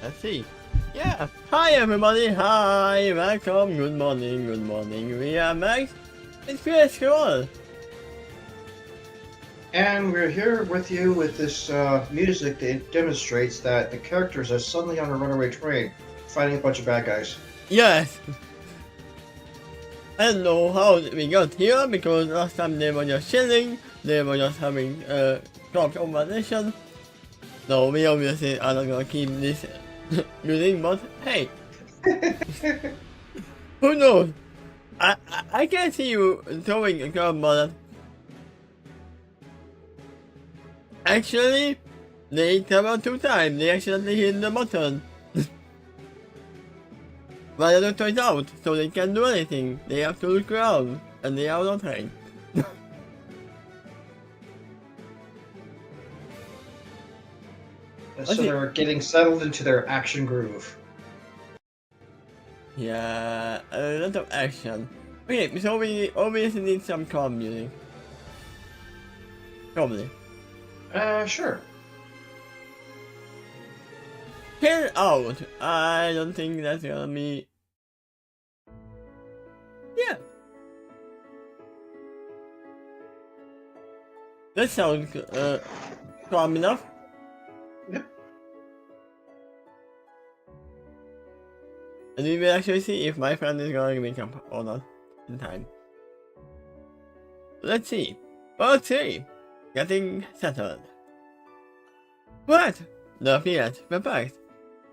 Let's see. Yeah. Hi everybody. Hi. Welcome. Good morning. Good morning. We are Max. It's Chris. Cool. And we're here with you with this music that demonstrates that the characters are suddenly on a runaway train, fighting a bunch of bad guys. Yes. I don't know how we got here because last time they were just chilling. They were just having talk conversation. So we obviously are not gonna keep this music, but hey, who knows? I can see you throwing a curveball. Actually, they travel 2 times. They accidentally hit the button. But it turns out, so they can't do anything. They have to look around, and they are not trained. So they're getting settled into their action groove. Yeah, a lot of action. Okay, so we obviously need some calm music. Probably. Sure. Chill out. I don't think that's gonna be. Yeah. That sounds calm enough. Yep. And we will actually see if my friend is going to wake up or not in time. Let's see. Part 3. Getting settled. What? Not yet, perplexed.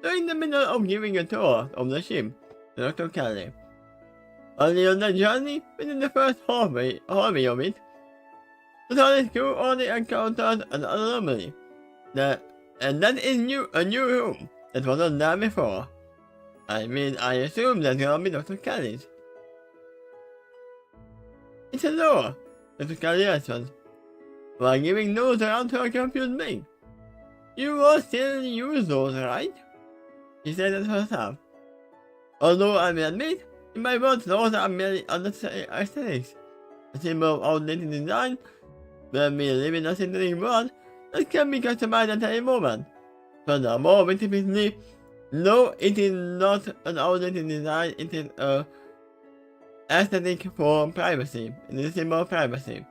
They're in the middle of giving a tour of the ship to Dr. Kelly. Early on the journey, within the first hallway of it, the TARDIS crew already encountered an anomaly. And that is a new room that wasn't there before. I mean, I assume that's gonna be Dr. Kelly's. It's a door, Dr. Kelly answered, while giving notes around to a confused Meg. You will still use those, right? She said it herself. Although I will admit, in my words, those are merely unnecessary aesthetics. A symbol of outdated design, when we live in a synthetic world that can be customized at any moment. Furthermore, we typically no, it is not an outdated design, it is a aesthetic for privacy. It is a symbol of privacy.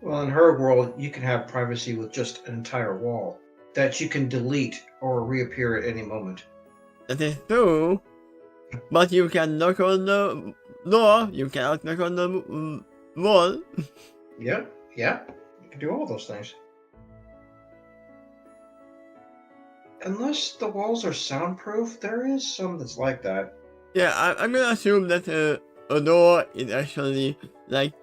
Well, in her world, you can have privacy with just an entire wall that you can delete or reappear at any moment. That is true, but you can knock on the door, you cannot knock on the wall. Yeah, you can do all those things. Unless the walls are soundproof, there is some that's like that. Yeah, I'm gonna assume that a door is actually like,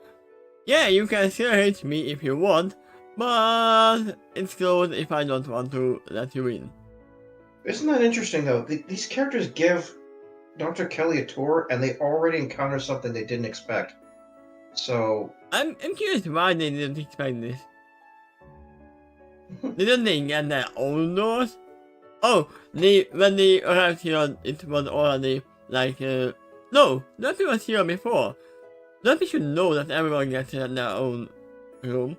yeah, you can still hit me if you want, but it's closed if I don't want to let you in. Isn't that interesting, though? These characters give Dr. Kelly a tour, and they already encounter something they didn't expect. So... I'm curious why they didn't expect this. Didn't they get their own doors? Oh, when they arrived here, it was already like, no, Duffy was here before. Duffy should know that everyone gets their own room.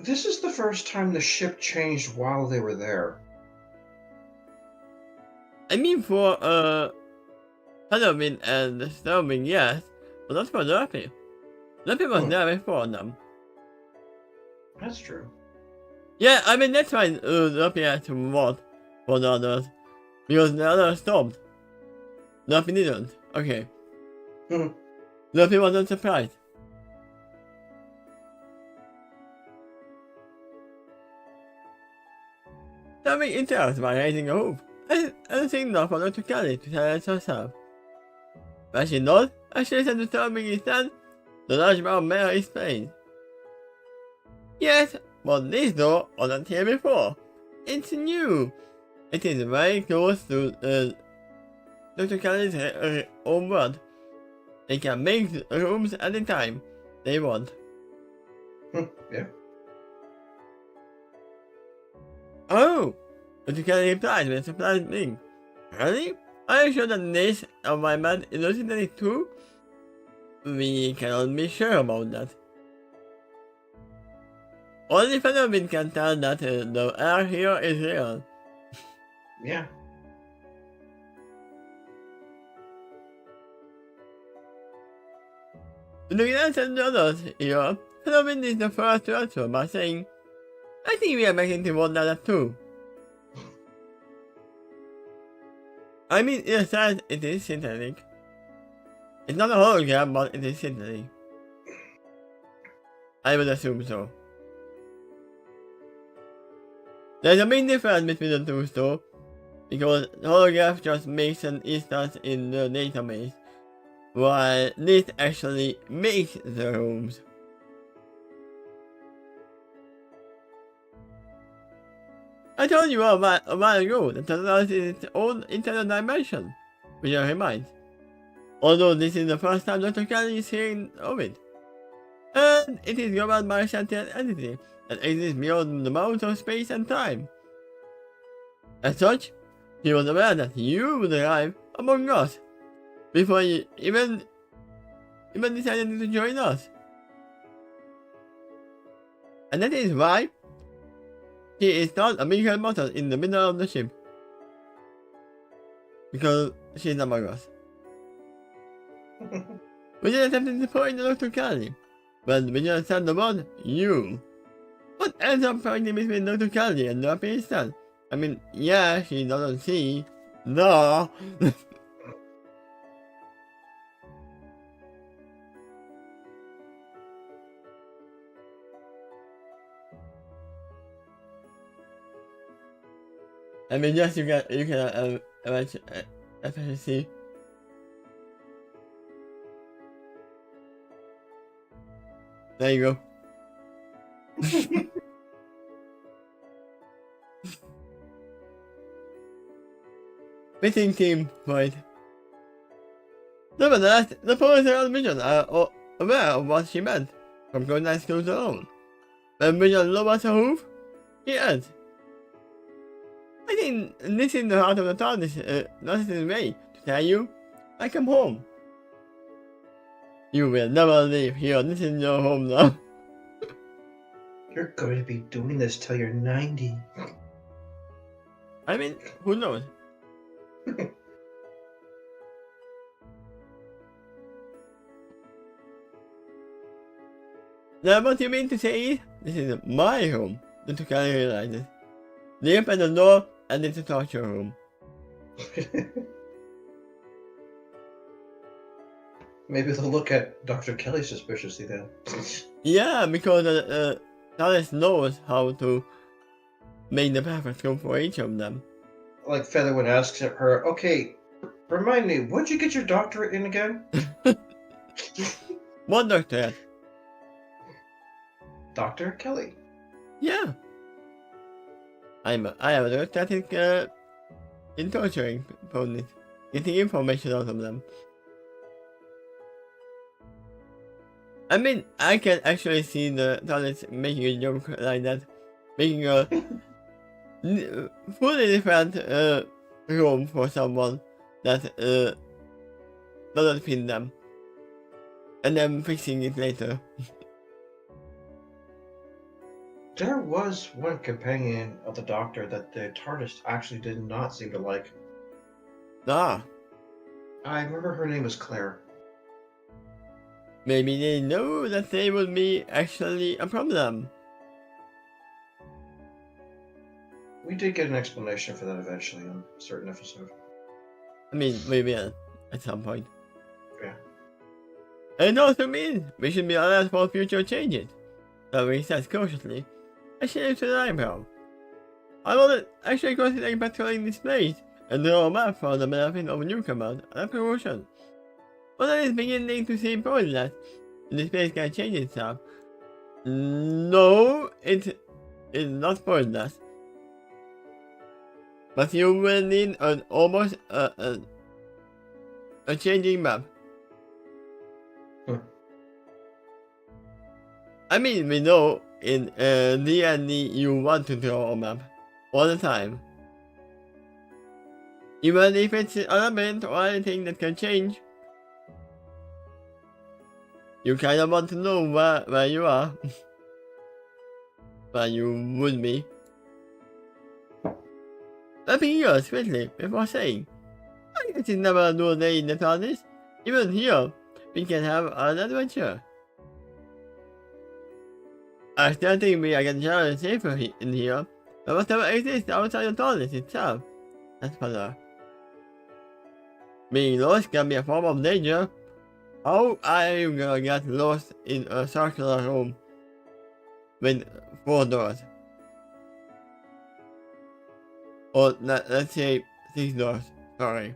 This is the first time the ship changed while they were there. I mean, for Halloween and Disturbing, yes, but not for Duffy. Duffy was there before them. That's true. Yeah, I mean, that's why Duffy had to vote for the others, because the others stopped. Duffy didn't. Okay. Duffy wasn't surprised. Duffy interrupts by raising a hoof, and a signal for Dr. Kelly to silence herself. When she nods, as she listens to Disturbing instead, the large brown mare is plain. Yes, but this door wasn't here before. It's new. It is very close to Dr. Kelly's own world. They can make rooms at the time they want. Yeah. Oh! Dr. Kelly replied with a surprised blink. Really? Are you sure that this environment is hallucinating too? We cannot be sure about that. Only Phenomenon can tell that the air here is real. Yeah. Looking at the others here, Phenomenon is the first to answer by saying, I think we are making to wonder that too. I mean, in a sense, it is synthetic. It's not a hologram, but it is synthetic. I would assume so. There's a big difference between the two though, because holograph just makes an instance in the database, while this actually makes the rooms. I told you a while ago that the TARDIS is its own internal dimension, which I remind. Although this is the first time Dr. Kelly is hearing of it. And it is governed by a sentient entity that exists beyond the bounds of space and time. As such, he was aware that you would arrive among us before he even decided to join us. And that is why he is not a mechanical bottle in the middle of the ship. Because she is among us. We did attempted to point the Dr. Kelly, but we did understand the word you. What ends up fighting between Dr. Kelly and the assistant? I mean, yeah, she doesn't see. No. I mean, yes, you can eventually see. There you go. Missing team point. Nevertheless, the police around Vision are aware of what she meant from going nice schools alone. When Vision lowers her hoof, he adds, I think this is the heart of the TARDIS, Narciss's way to tell you, I come home. You will never leave here, this is your home now. You're going to be doing this till you're 90. I mean, who knows? Now what you mean to say is, this is my home, the Tukari realizes. They open the door and it's a torture room. Maybe they'll look at Dr. Kelly suspiciously then. Yeah, because TARDIS knows how to make the perfect room for each of them. Like Featherwood asks her, okay, remind me, when'd you get your doctorate in again? What doctorate? Dr. Kelly. Yeah. I have a doctorate in torturing ponies, getting information out of them. I mean, I can actually see the TARDIS making a joke like that, making a fully different room for someone that doesn't fit them, and then fixing it later. There was one companion of the Doctor that the TARDIS actually did not seem to like. Ah. I remember her name was Claire. Maybe they know that they will be actually a problem. We did get an explanation for that eventually on a certain episode. I mean, we will at some point. Yeah. And it also means we should be alert for future changes. So he says cautiously, I shave to the eyebrow. I will actually consider patrolling this place and draw a map for the benefit of newcomers and promotion. But I is beginning to see pointless. This place can change itself. No, it is not pointless. But you will need an almost a changing map. I mean, we know in D&D you want to draw a map all the time. Even if it's an element or anything that can change. You kind of want to know where you are. but you would be. Let me hear swiftly before saying, I guess it's never a dull day in the TARDIS. Even here, we can have an adventure. I still think we are getting generally safer in here, but whatever exists outside the TARDIS itself, that's further. Being lost can be a form of danger. How are you gonna get lost in a circular room with 4 doors? Or let's say 6 doors, sorry.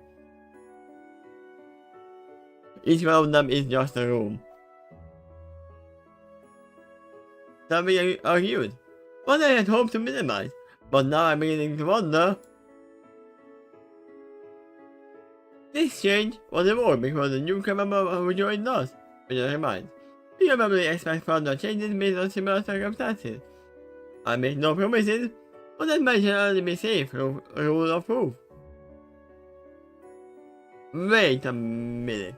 Each one of them is just a room. That we argued. What I had hoped to minimize, but now I'm beginning to wonder. This change was a war because the new member who joined us, which I remind. We can probably expect further changes based on similar circumstances. I make no promises, but that might generally be safe through a rule of proof. Wait a minute.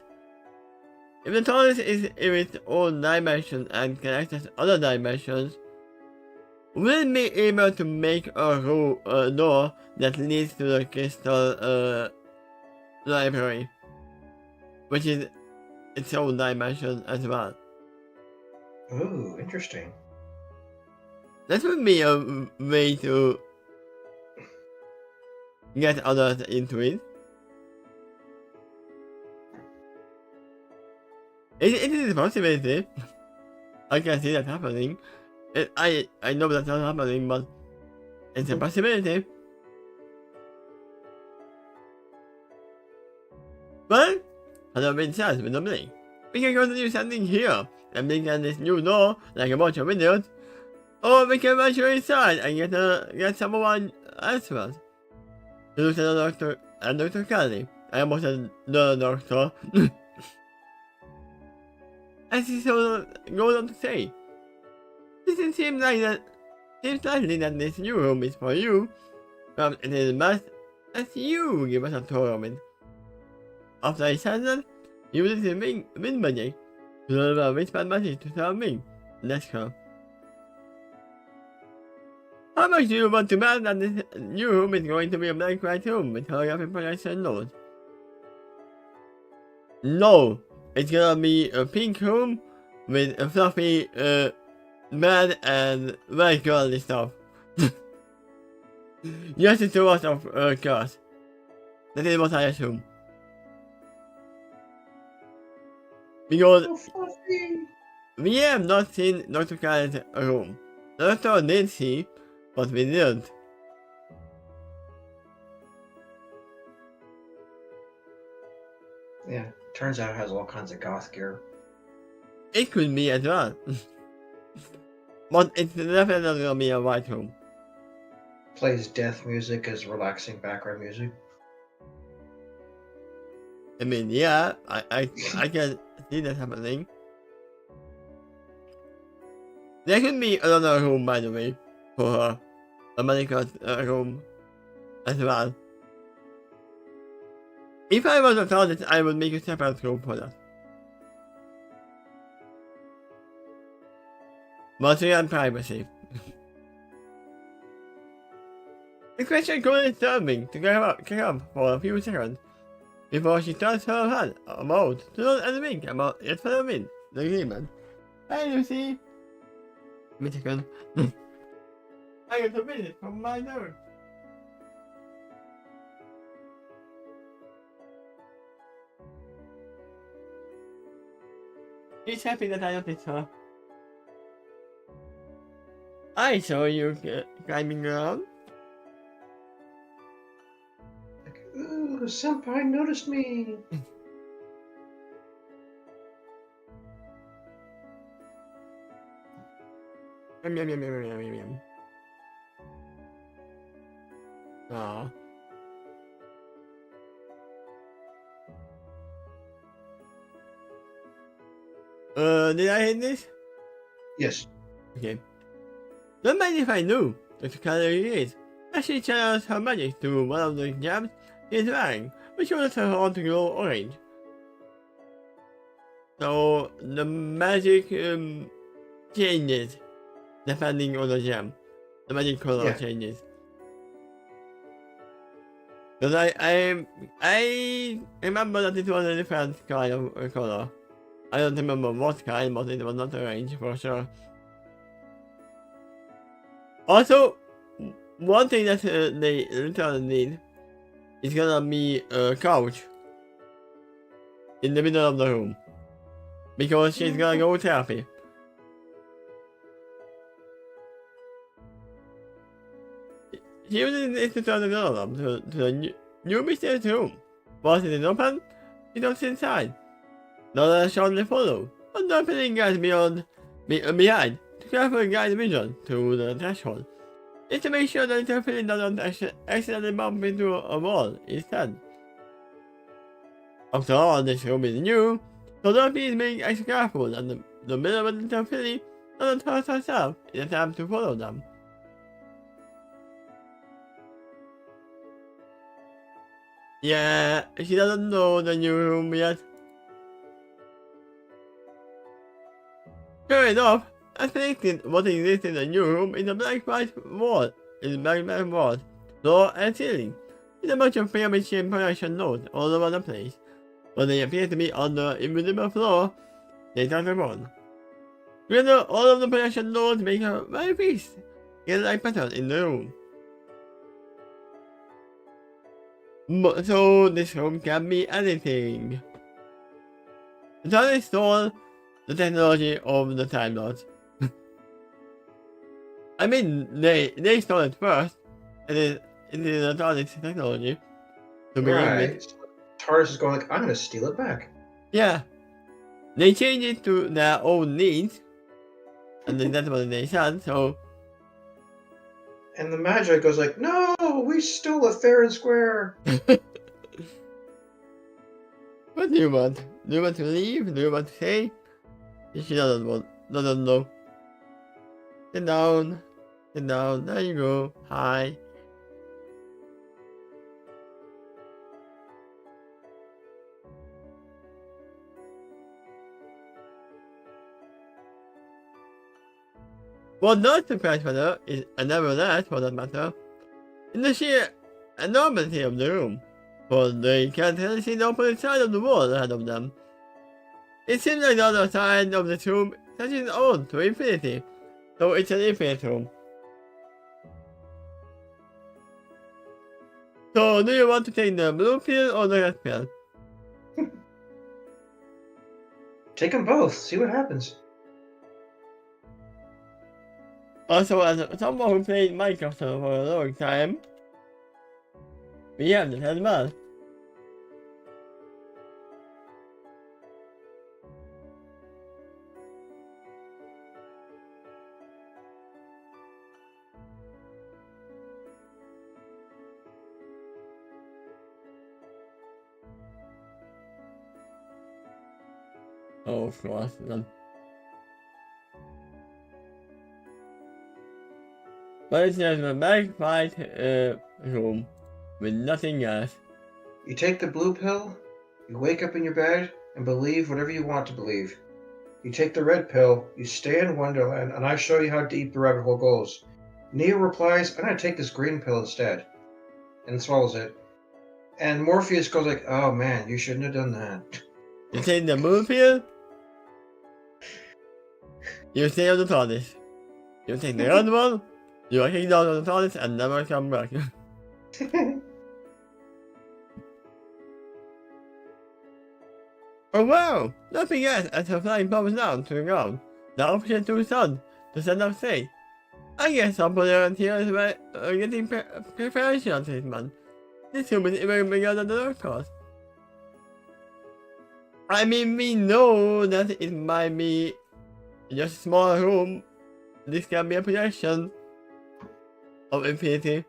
If the TARDIS is in its own dimension and can access other dimensions, will it be able to make a door that leads to the crystal library, which is its own dimension as well? Ooh, interesting. That would be a way to get others into it. It is a possibility. I can see that happening. I know that's not happening, but it's a possibility. But, as I've been said with the blink, we can continue standing here and blink at this new door like a bunch of idiots, or we can venture inside and get someone else. To look at the doctor and Dr. Kelly. I almost said the doctor. As he so goes on to say, it seems likely that this new room is for you. Perhaps it is best that you give us a tour of it. After he said that, he uses his wind magic to deliver a whispered message to Sir Ming. Let's go. How much do you want to bet that this new room is going to be a blank white room with holographic projection nodes? No! It's gonna be a pink room with a fluffy bed and very girly stuff. Yes, it's a lot of cars. That is what I assume. Because we have not seen Dr. Khan's room. The doctor did see, but we didn't. Yeah, turns out it has all kinds of goth gear. It could be as well. But it's definitely gonna be a white room. Plays death music as relaxing background music. I mean, yeah, I can see that happening. There could be another room, by the way, for her. A medical room as well. If I was a TARDIS, I would make a separate room for that. Mostly on privacy. The question couldn't disturb me to get up for a few seconds before she turns her head about to look and wink about it for a minute. The agreement. Hey Lucy! Wait a second. I got a visit from my nurse. She's happy that I noticed her. I saw you climbing around. Ooh, senpai noticed me. Yum yum yum yum yum yum. Aw. Did I hit this? Yes. Okay. Don't mind if I do. Dr. Calorie is. As she channels her magic to one of the jabs she is wearing, which causes her hair to glow orange. So the magic changes. depending on the gem. The magic color changes. Because I remember that it was a different kind of color. I don't remember what kind, but it was not orange for sure. Also, one thing that they literally need is gonna be a couch in the middle of the room. Because she's gonna go therapy. She uses it to turn the door up to the new mysterious room. Once it is open, she looks inside. Another shortly follow, but the opening guides behind to carefully guide vision to the threshold. It's to make sure that the feeling doesn't accidentally bump into a wall instead. After all, this room is new, so Dorothy is being extra careful and the middle of the Philly doesn't hurt herself in attempt to follow them. Yeah, she doesn't know the new room yet. Sure enough, as predicted, what exists in the new room is a black wall, floor and ceiling, with a bunch of pyramid-shaped projection nodes all over the place, but they appear to be on the invisible floor they touch upon. Together, all of the projection nodes make a very fixed, like pattern in the room. So this room can be anything. The TARDIS stole the technology of the Time Lords. I mean, they stole it first. It is the TARDIS technology. To begin with. So TARDIS is going like, I'm gonna steal it back. Yeah. They change it to their own needs. And then that's what they said, so... And the Magi goes like, no, we stole it fair and square. What do you want? Do you want to leave? Do you want to stay? She doesn't know. Sit down. There you go. Hi. What not surprised for her is, and nevertheless for that matter, in the sheer enormity of the room, for they can't really see the opposite side of the wall ahead of them. It seems like the other side of this room touches on to infinity, so it's an infinite room. So, do you want to take the blue pill or the red pill? Take them both, see what happens. Also, as someone who played Minecraft for a long time, we have this as well. Oh, of course. But it's just a magnified room with nothing else. You take the blue pill, you wake up in your bed and believe whatever you want to believe. You take the red pill, you stay in Wonderland, and I show you how deep the rabbit hole goes. Neo replies, I'm going to take this green pill instead. And swallows it. And Morpheus goes like, oh man, you shouldn't have done that. You take the blue pill, you stay on the TARDIS. You take the red one, you are kicked out of the TARDIS and never come back. Oh wow! Nothing else as the flying pops down to the ground. The option to sun to set up safe. I guess some players here is getting preparation treatment. This room is even bigger than the doctor's. I mean, we know that it might be just a small room. This can be a projection of infinity.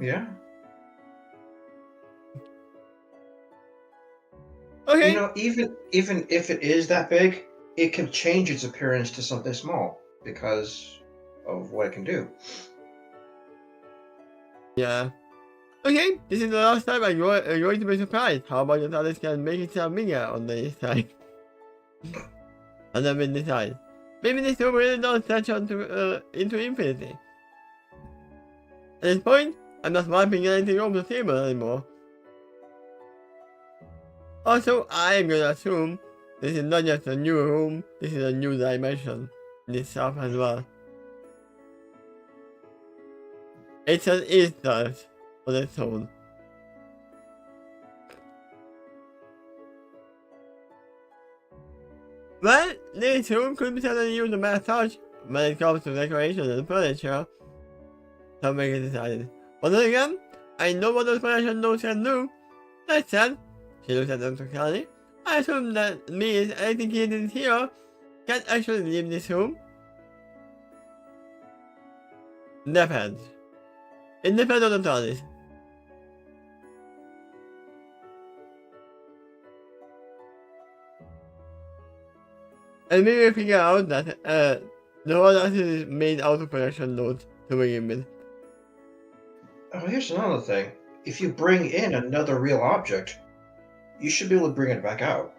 Yeah. Okay. You know, even if it is that big, it can change its appearance to something small because of what it can do. Yeah. Okay, this is the last time I'm going to be surprised how much the TARDIS can make itself bigger on the inside. And then in the side. Maybe this room really does stretch on to, into infinity. At this point, I'm not wiping anything off the table anymore. Also, I am gonna assume this is not just a new room, this is a new dimension in itself as well. It's an instance on its own. Well, this room could be certainly used as a massage when it comes to decoration and furniture. Somebody decided. But then again, I know what those furniture notes can do. That said, she looks at Dr. Kelly. I assume that means anything hidden here can actually leave this room. Depends. It depends on the TARDIS. And we will figure out that the whole assets is made out of production notes to begin with. Oh, here's another thing. If you bring in another real object, you should be able to bring it back out.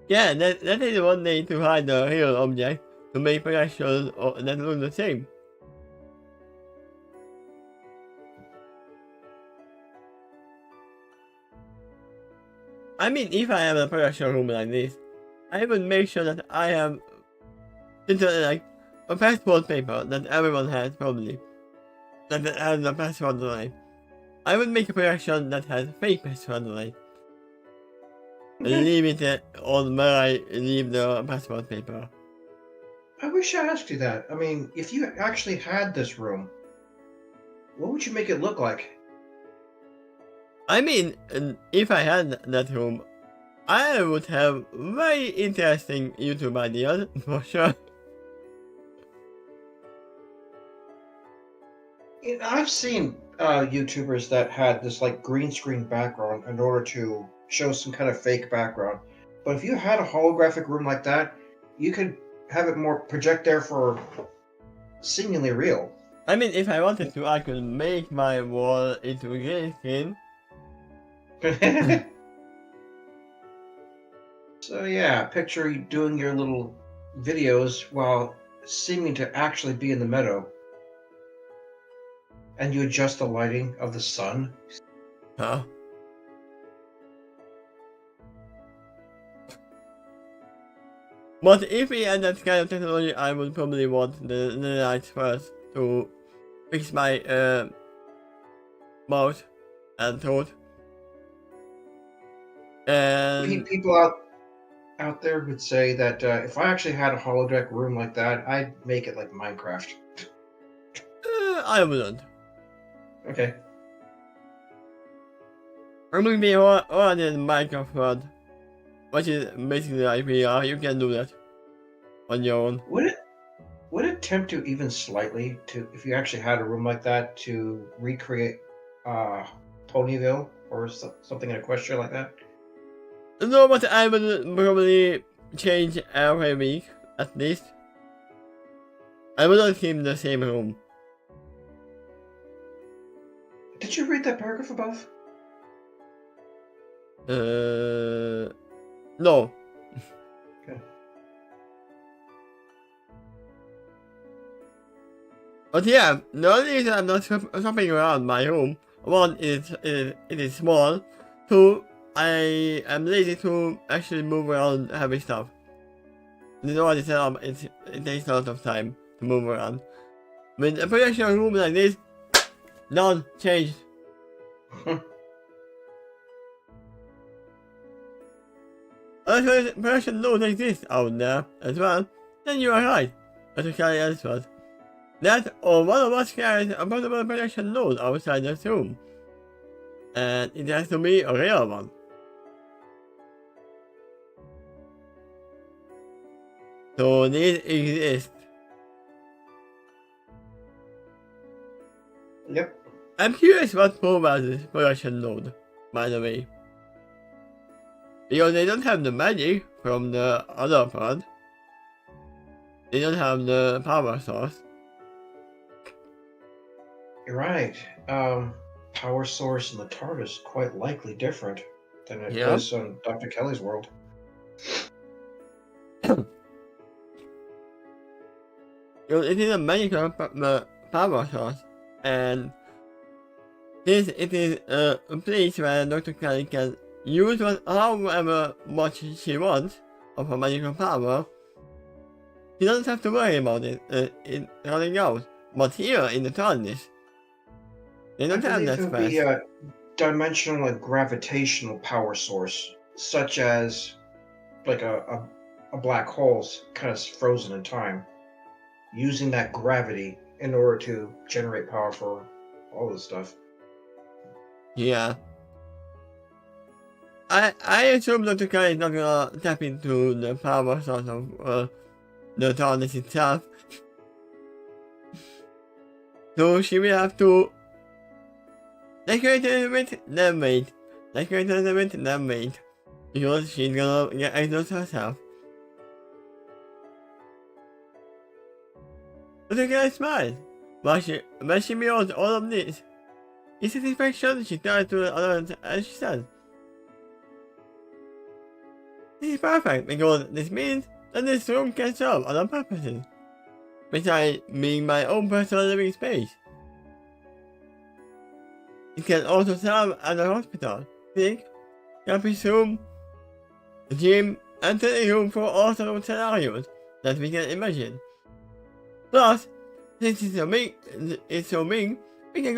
Yeah, that is one way to hide the real object to make projections that look the same. I mean, if I have a production room like this, I would make sure that I have like a passport paper that everyone has probably. That has a passport line. I would make a projection that has fake passport line. Leave it on where I leave the passport paper. I wish I asked you that. I mean, if you actually had this room, what would you make it look like? I mean, if I had that room, I would have very interesting YouTube ideas, for sure. I've seen YouTubers that had this like green screen background in order to show some kind of fake background. But if you had a holographic room like that, you could have it more project there for seemingly real. I mean, if I wanted to, I could make my wall into a green screen. So yeah, picture you doing your little videos while seeming to actually be in the meadow. And you adjust the lighting of the sun. Huh? But if we had that kind of technology, I would probably want the lights first to fix my mouth and throat. And People out there would say that if I actually had a holodeck room like that, I'd make it like Minecraft. I wouldn't. Okay. I'm going to be already in Minecraft world, which is basically like VR. You can do that on your own. Would it tempt you even slightly to, if you actually had a room like that, to recreate Ponyville or something in Equestria like that? No, but I would probably change every week at least. I would not keep the same room. Did you read that paragraph above? No. Okay. But yeah, the only reason I'm not shopping around my room, one is it is small, two, I am lazy to actually move around heavy stuff. You know what it said, it takes a lot of time to move around. With a production room like this, none changed. Also, production notes exist out there as well, then you are right, as a carry answered. That or one of us carries a possible production node outside this room. And it has to be a real one. So these exist. Yep. I'm curious what provides this production node, by the way. Because they don't have the magic from the other part. They don't have the power source. You're right. Power source in the TARDIS is quite likely different than it is on Dr. Kelly's world. It is a magical power source, and it is a place where Dr. Kelly can use however much she wants of her magical power. She doesn't have to worry about it running out. But here in the TARDIS, they don't have that It would space. be a dimensional and gravitational power source, such as like a black hole's kind of frozen in time, using that gravity in order to generate power for all this stuff. Yeah. I assume Dr. Kelly is not gonna tap into the power source of the TARDIS itself. So she will have to decorate a little bit, then wait. Decorate a little bit, then wait. Because she's gonna get exhausted herself. Dr. Kelly smiles. When she beholds all of this, in satisfaction, she turns to the others and she says, "This is perfect because this means that this room can serve other purposes, besides being my own personal living space. It can also serve as a hospital, clinic, campus room, gym, and training room for all sorts of scenarios that we can imagine. Plus, since it's so big, we can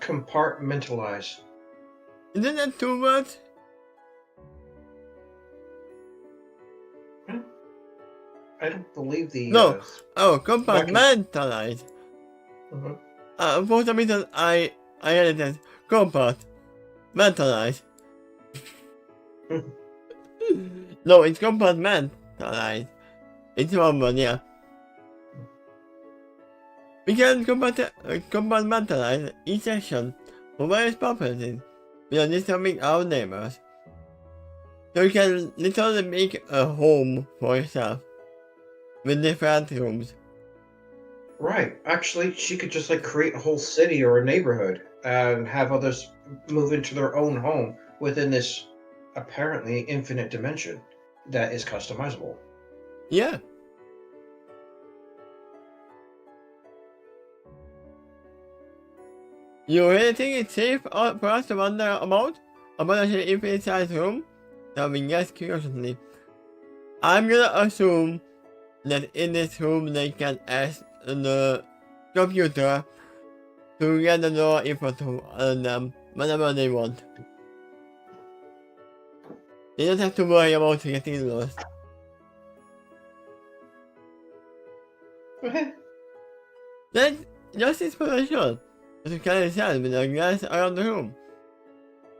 Compartmentalize. Isn't that 2 words? I don't believe the. No. Compartmentalize. For some reason, I had it as compartmentalize. No, it's compartmentalize. It's one word, yeah. We can compartmentalize each section for various purposes without disturbing our neighbors. So you can literally make a home for yourself with different rooms. Right. Actually, she could just like create a whole city or a neighborhood and have others move into their own home within this apparently infinite dimension that is customizable. Yeah. You really think it's safe for us to wander about an infinite sized room? Darwin asked curiously. I'm gonna assume that in this room they can ask the computer to get the door info to them whenever they want. They don't have to worry about getting lost. That's just inspiration. To carry sand with a glass around the room.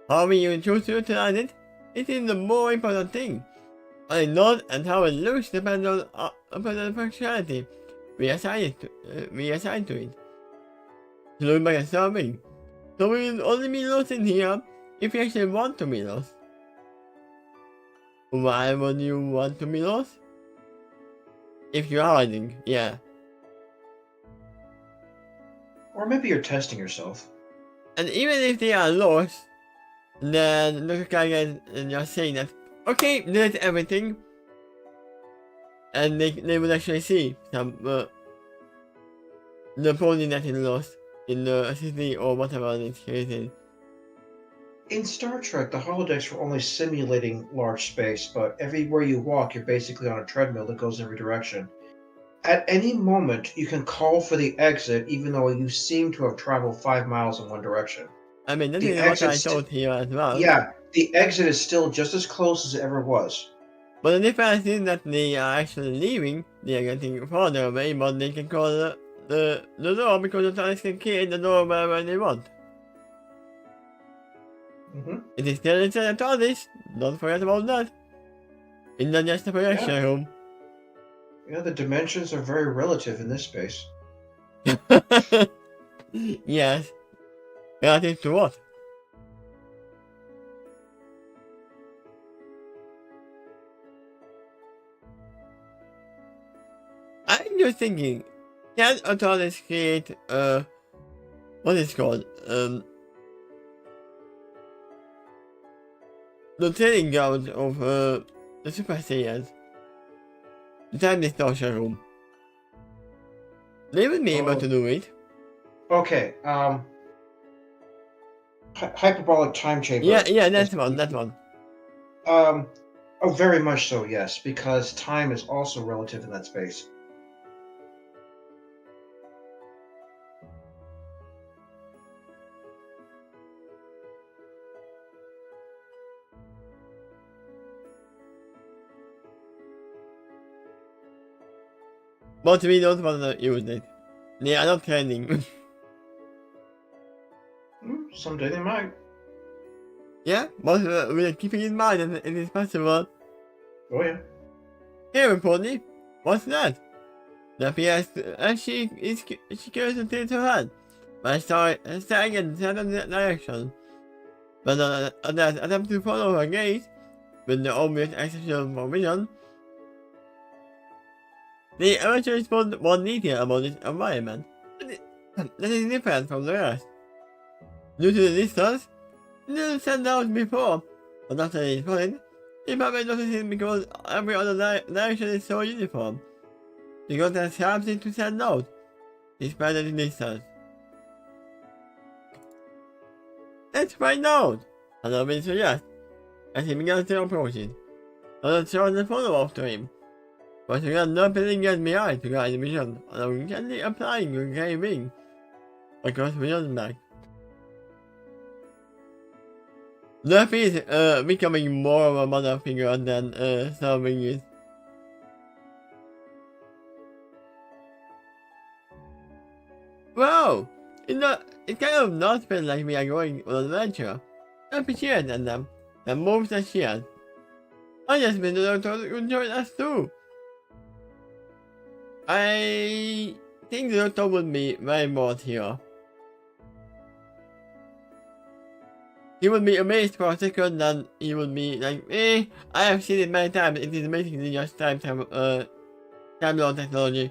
How you choose to utilize it, it is the more important thing. What not and how it looks depends on the functionality we assign to it. To look like a serving. So we will only be lost in here if you actually want to be lost. Why would you want to be lost? If you're hiding, yeah. Or maybe you're testing yourself. And even if they are lost, then look at guys and just saying that, okay, delete everything. And they would actually see some the pony that is lost in the city or whatever it's created. In Star Trek, the holodecks were only simulating large space, but everywhere you walk, you're basically on a treadmill that goes in every direction. At any moment, you can call for the exit, even though you seem to have traveled 5 miles in one direction. I mean, that is what I thought here as well. Yeah, the exit is still just as close as it ever was. But the difference is that they are actually leaving, they are getting farther away, but they can call the door because the TARDIS can create the door wherever they want. It is still inside the TARDIS, don't forget about that. It's not just a projection room. Yeah, the dimensions are very relative in this space. Yes. Relative to what? I'm just thinking, can a TARDIS create what is it called? the training ground of the Super Saiyans. The time distortion room. They would be able to do it. Okay, hyperbolic time chamber. Yeah, that's one. Oh, very much so, yes, because time is also relative in that space. But we don't want to use it. They are not training. Someday they might. Yeah, but we're keeping in mind that it is possible. Oh yeah. Hey, Pony, what's that? The PS, she goes to tilt her head. But I saw it staring in the other direction. But on that attempt to follow her gaze, with the obvious exception of vision, the amateur responded more detail about its environment. That is different from the rest. Due to the distance, it didn't stand out before, but after it spotted, he probably noticed it because every other direction is so uniform. He got a sharp thing to stand out, despite the distance. Let's find out, Halloween suggests, as he began to approach it. Others tried to follow after him, but he got no putting his behind to guide the vision, allowing gently applying a gray wing across vision's back. Luffy is becoming more of a mother figure than Starwing is. Wow! It kind of not feel like we are going on an adventure. Luffy cheers at them, and moves the shield. I just been the doctor to join us too. I think the doctor would be very bored here. He would be amazed for a second, then he would be like, I have seen it many times, it is basically just time lord technology.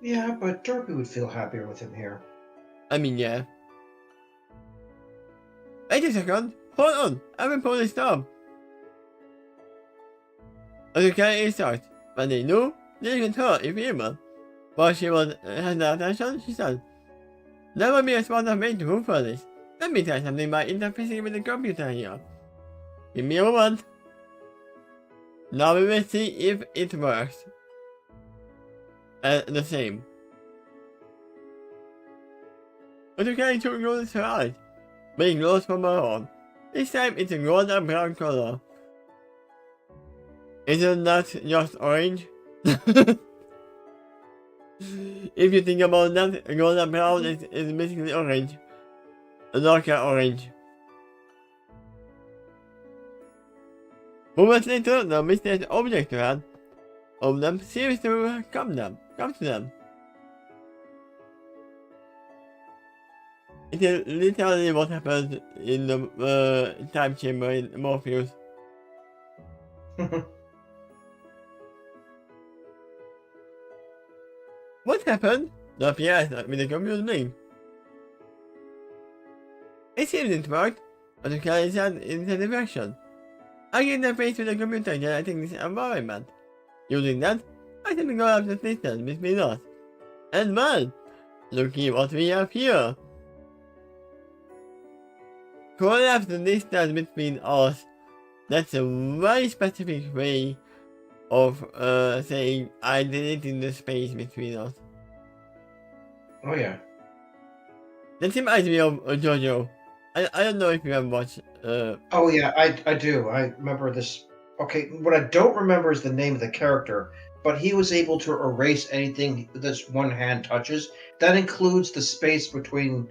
Yeah, but Derpy would feel happier with him here. I mean, yeah. Wait a second, hold on, I will pull this stop. Okay, it starts, but they knew they can tell if human. While she was had the attention, she said, there will be a smarter way to move for this. Let me try something by interfacing with the computer here. Give me a moment. Now we will see if it works. The same. But you can took notice her eyes, being lost from her arm. This time it's a gold and brown color. Isn't that just orange? If you think about that, gold and brown is basically orange. A darker orange. Moments later, the mysterious object around of them seems to come to them. It is literally what happens in the time chamber in Morpheus. What happened? The PS with the computer blink. It seems it worked, but you can't inside in the direction. I get the face with the computer generating this environment. Using that, I can go up the distance between us. And well, looky what we have here. Collapse the distance between us. That's a very specific way of saying I deleted the space between us. Oh yeah. That reminds me of JoJo. I don't know if you have watched. Oh yeah, I do. I remember this. Okay, what I don't remember is the name of the character, but he was able to erase anything that one hand touches. That includes the space between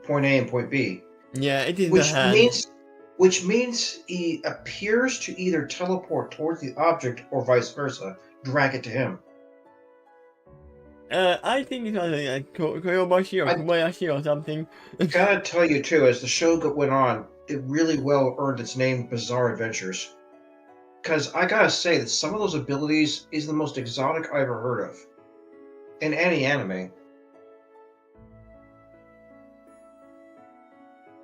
point A and point B. Yeah, it is the hand. Which means he appears to either teleport towards the object or vice versa, drag it to him. I think it was like Koyobashi or Kobayashi or something. Gotta tell you too, as the show went on, it really well earned its name, Bizarre Adventures. Because I gotta say that some of those abilities is the most exotic I ever heard of. In any anime.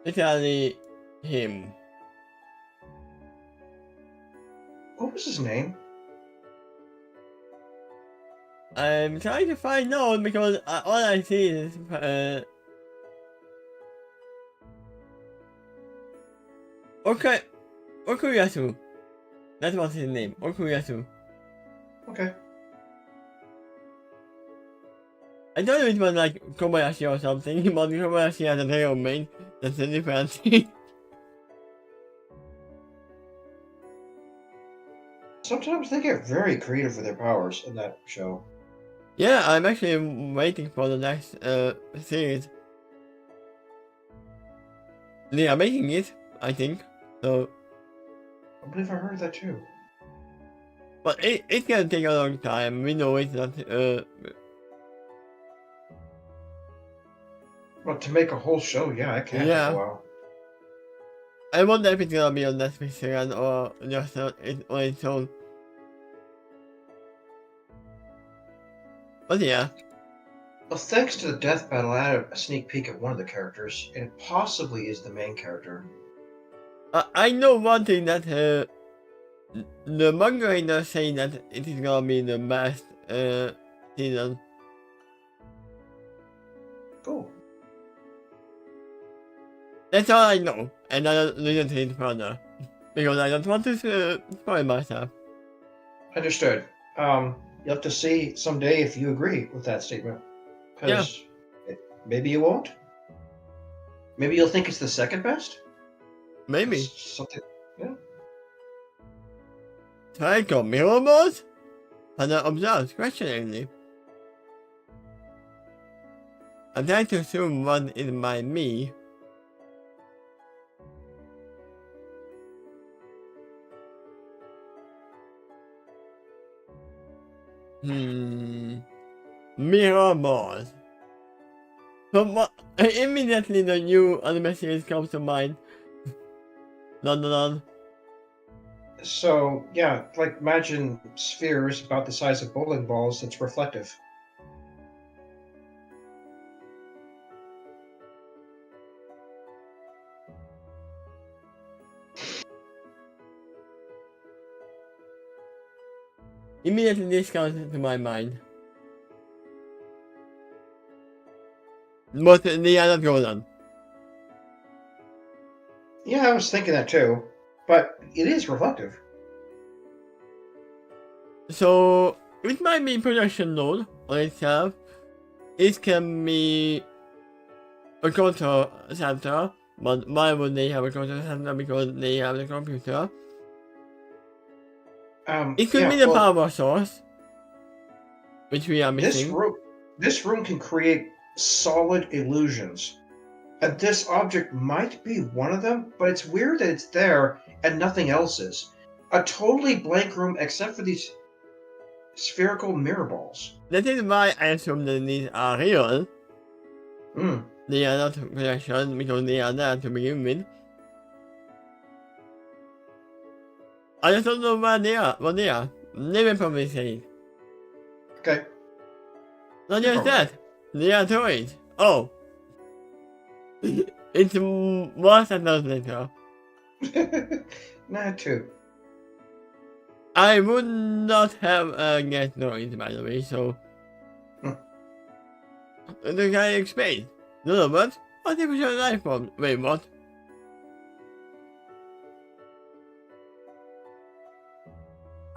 Literally, him. What was his name? I'm trying to find out because all I see is okay, Okuyasu. That was his name, Okuyasu. Okay. I thought it was like Kobayashi or something, but Kobayashi has a real name. That's the difference. Sometimes they get very creative with their powers in that show. Yeah, I'm actually waiting for the next series. They are making it, I think. So, I believe I heard that too. but it's gonna take a long time. We know it's not. But to make a whole show, yeah, it can take Yeah. a while. I wonder if it's gonna be on Netflix again or just on its own. But yeah. Well, thanks to the death battle, I had a sneak peek at one of the characters, and it possibly is the main character. I know one thing that the manga writer saying that it is gonna be the best season. Cool. That's all I know, and I don't listen to it further because I don't want to spoil myself. Understood. You'll have to see someday if you agree with that statement. Because maybe you won't. Maybe you'll think it's the second best. Maybe. Something. Yeah. Psycho mirror balls? Hannah observes questioningly. I'm trying to assume one is by me. Mirror balls. From what immediately the new anime series comes to mind. London. So yeah, like imagine spheres about the size of bowling balls that's reflective. Immediately this comes to my mind. But they are not golden. Yeah, I was thinking that too, but it is reflective. So it might be production load on itself. It can be a control center, but why would they have a control center? Because they have the computer. It could be the power source, which we are missing. This room can create solid illusions. And this object might be one of them, but it's weird that it's there and nothing else is. A totally blank room except for these spherical mirror balls. That is why I assume that these are real. Hmm. They are not projection because they are there to begin with. I just don't know what they are. They will probably say it. Okay. Not just that. They are toys. Oh. It's worse than those later. Nah, too. I would not have guessed toys, by the way, so. The guy explained. No, what? Artificial life form. Wait, what?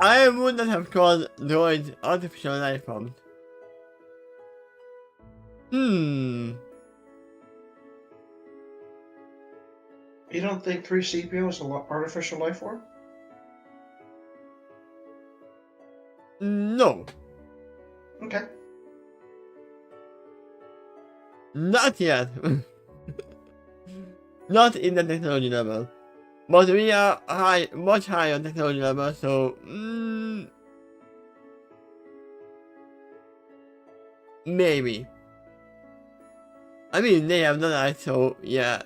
I would not have called droids artificial life forms. You don't think 3CPO is an artificial life form? No. Okay. Not yet. Not in the technology level. But we are much higher on technology level, so maybe. I mean, they have done that, so yeah.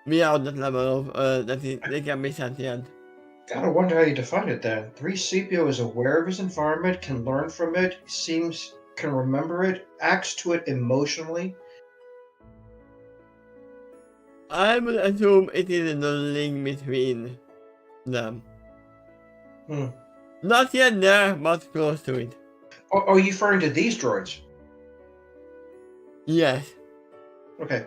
We are on that level of that they can be sentient. Gotta wonder how you define it then. 3CPO is aware of his environment, can learn from it, can remember it, acts to it emotionally. I would assume it is the link between them. Not yet there, but close to it. Oh, are you referring to these droids? Yes. Okay.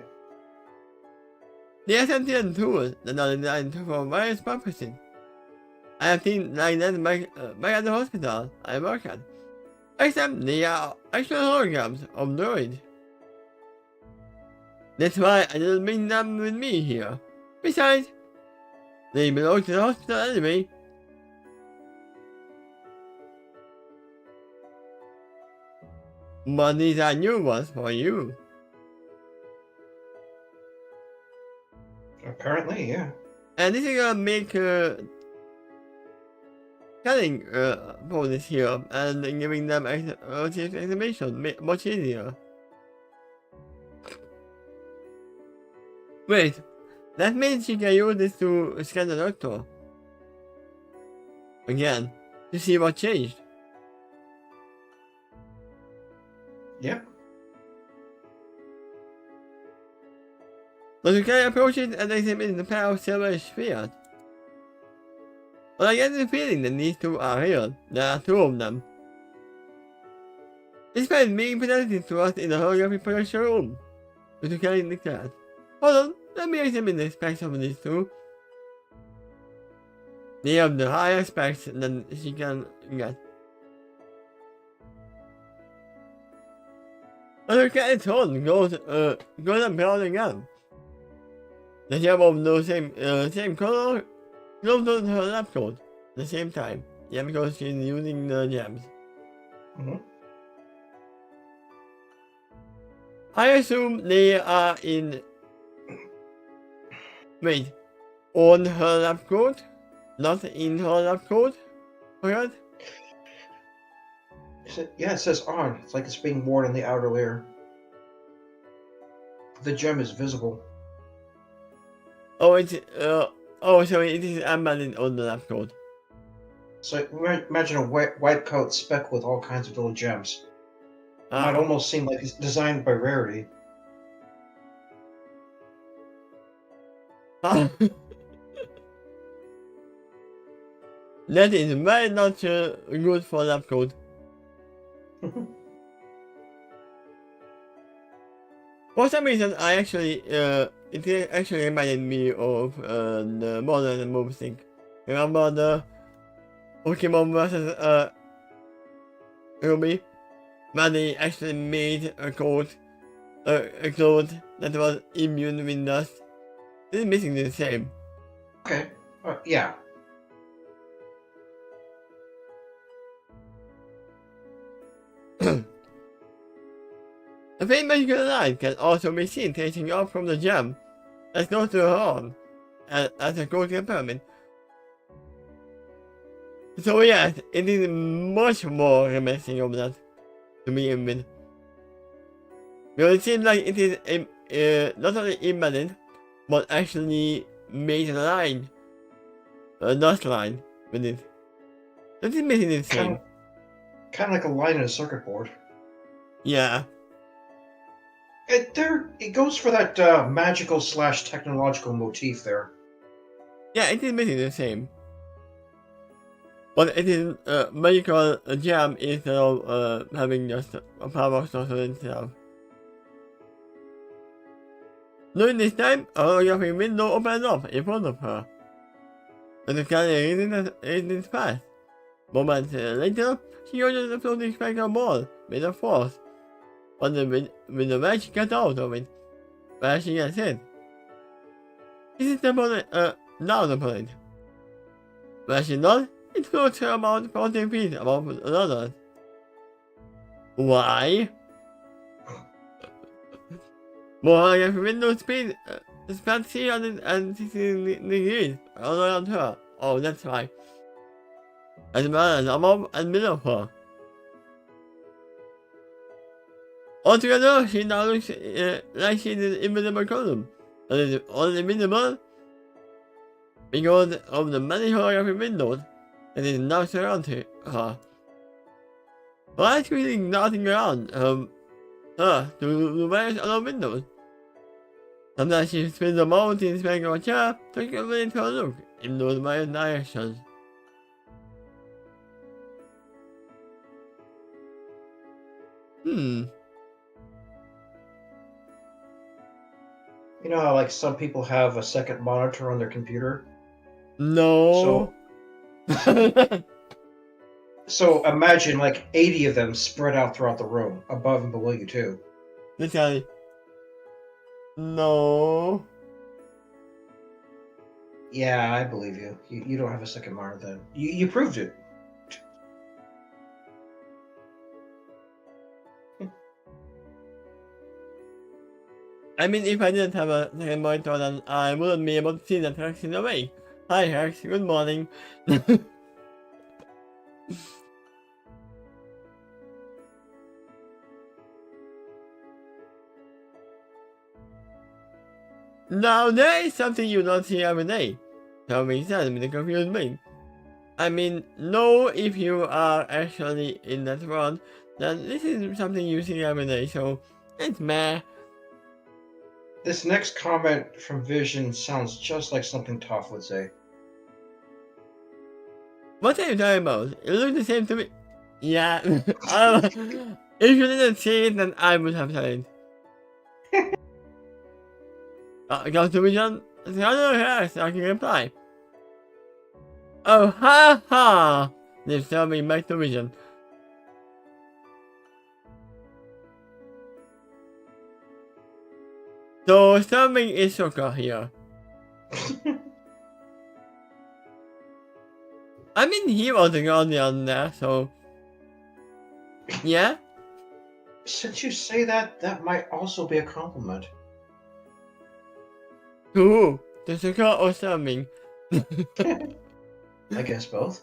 They are sentient tools that are designed for various purposes. I have seen like that back at the hospital I work at. Except they are actual holograms of droids. That's why I didn't bring them with me here. Besides, they belong to the hospital anyway. But these are new ones for you. Apparently, yeah. And this is gonna make telling for this here and giving them exclamation much easier. Wait, that means she can use this to scan the doctor. Again, to see what changed. Yep. But you can approach it and examine the pair of silver spheres. But I get the feeling that these two are real. There are two of them. Despite being presented to us in the holographic projection room. But you can't look at. Hold on, let me examine the specs of these two. They have the higher specs than she can get. But her cat's horn goes up building up. The gem of the same color glows on her lab coat at the same time. Yeah, because she's using the gems. I assume they are in. Wait, on her lab coat? Not in her lab coat? Correct? Yeah, it says on. It's like it's being worn on the outer layer. The gem is visible. Oh, so it is embedded on the lab coat. So imagine a white coat specked with all kinds of little gems. It might almost seem like it's designed by Rarity. That is very not good for lab coat. For some reason, it actually reminded me of the modern move thing. Remember the Pokemon vs. Ruby? Where they actually made a cloth that was immune with dust. This is missing the same. Okay. Yeah. A faint magical light can also be seen taking off from the gem as close to her arm as a cold pyramid. So yes, it is much more reminiscent of that to begin with. Because it seems like it is not only embedded, but actually made a line, a dust line with it. That is making it same. Kind of like a line in a circuit board. Yeah. It goes for that magical / technological motif there. Yeah, it is making the same. But it is magical gem instead of having just a power source itself. During this time, a holographic window opened up in front of her. And the scanner is fast. Moments later, she uses a floating spectral ball made of force. But with the wedge she got out of it, where she gets hit. This is the point, down the point. Where she does, it floats her about 40 feet above the others. Why? More like window speed is about 360 degrees all around her. Oh, that's why. As well as above and below her. Altogether, she now looks like she's in an invisible column. And is only visible because of the many holographic windows that is now surrounding her. Her eyes quickly darting around her to the various other windows. Sometimes she spends a moment in spending a chair, taking a minute to look in those various directions. You know how, like, some people have a second monitor on their computer? No. So imagine, like, 80 of them spread out throughout the room, above and below you, too. Literally. No. Yeah, I believe you. You don't have a second monitor then. You proved it. I mean, if I didn't have a second monitor, then I wouldn't be able to see the text in a way. Hi, Hex. Good morning. Now, there is something you don't see every day. Something says with a confused me. I mean, no, if you are actually in that world, then this is something you see every day, so it's meh. This next comment from Vision sounds just like something Toph would say. What are you talking about? It looks the same to me. Yeah, if you didn't see it, then I would have said it. Go to Vision, the other hair, so I can reply. Oh, ha ha! They're serving back to Vision. So, something is Sokka here. I mean, he was the guardian there, so... Yeah? Since you say that, that might also be a compliment. To who? To Sokka or something? I guess both.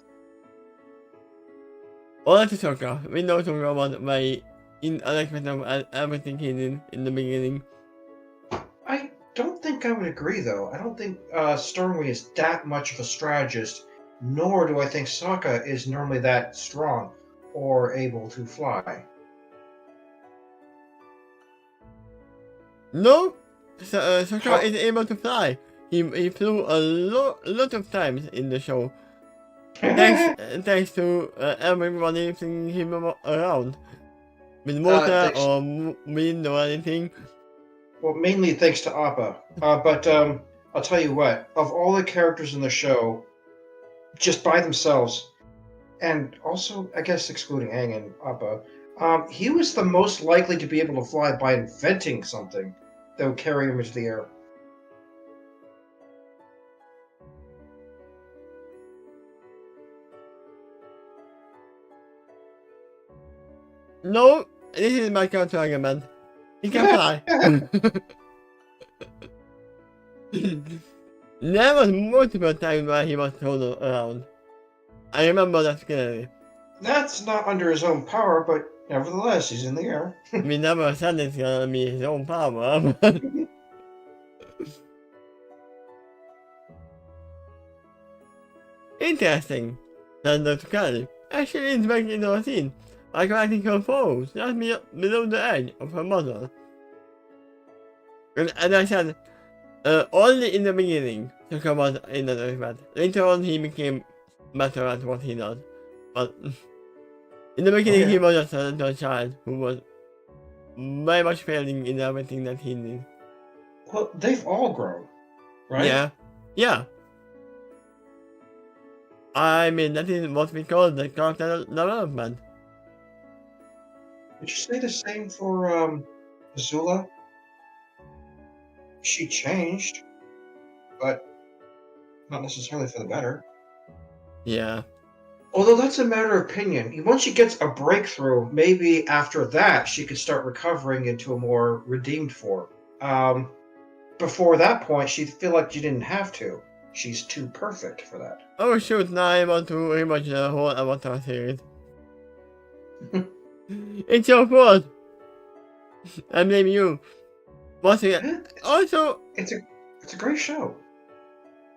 Or to Sokka. We know Sokka was very unexpected of everything he did in the beginning. I don't think I would agree, though. I don't think Stormwing is that much of a strategist, nor do I think Sokka is normally that strong or able to fly. No! Sokka is able to fly. He flew a lot of times in the show. Thanks to everybody fling him around. With water or wind or anything. Well, mainly thanks to Appa. But I'll tell you what, of all the characters in the show, just by themselves, and also, I guess, excluding Aang and Appa, he was the most likely to be able to fly by inventing something that would carry him into the air. No, this is my counter argument. He can fly. There was multiple times where he was thrown around. I remember that clearly. That's not under his own power, but nevertheless, he's in the air. We never said it's gonna be his own power, but... Interesting. Then the Takeshy actually is back into the scene by collecting her foes just below the edge of her muzzle. And I said, only in the beginning, Sokka was in the threat. Later on, he became better at what he does. But in the beginning, he was just a little child who was very much failing in everything that he did. Well, they've all grown, right? Yeah. Yeah. I mean, that is what we call the character development. Would you say the same for Azula? She changed, but not necessarily for the better. Yeah. Although that's a matter of opinion. Once she gets a breakthrough, maybe after that she could start recovering into a more redeemed form. Before that point, she'd feel like she didn't have to. She's too perfect for that. Oh shoot, now I want to rewatch the whole Avatar series. It's your fault! I blame you. Watching it. Also, it's a great show.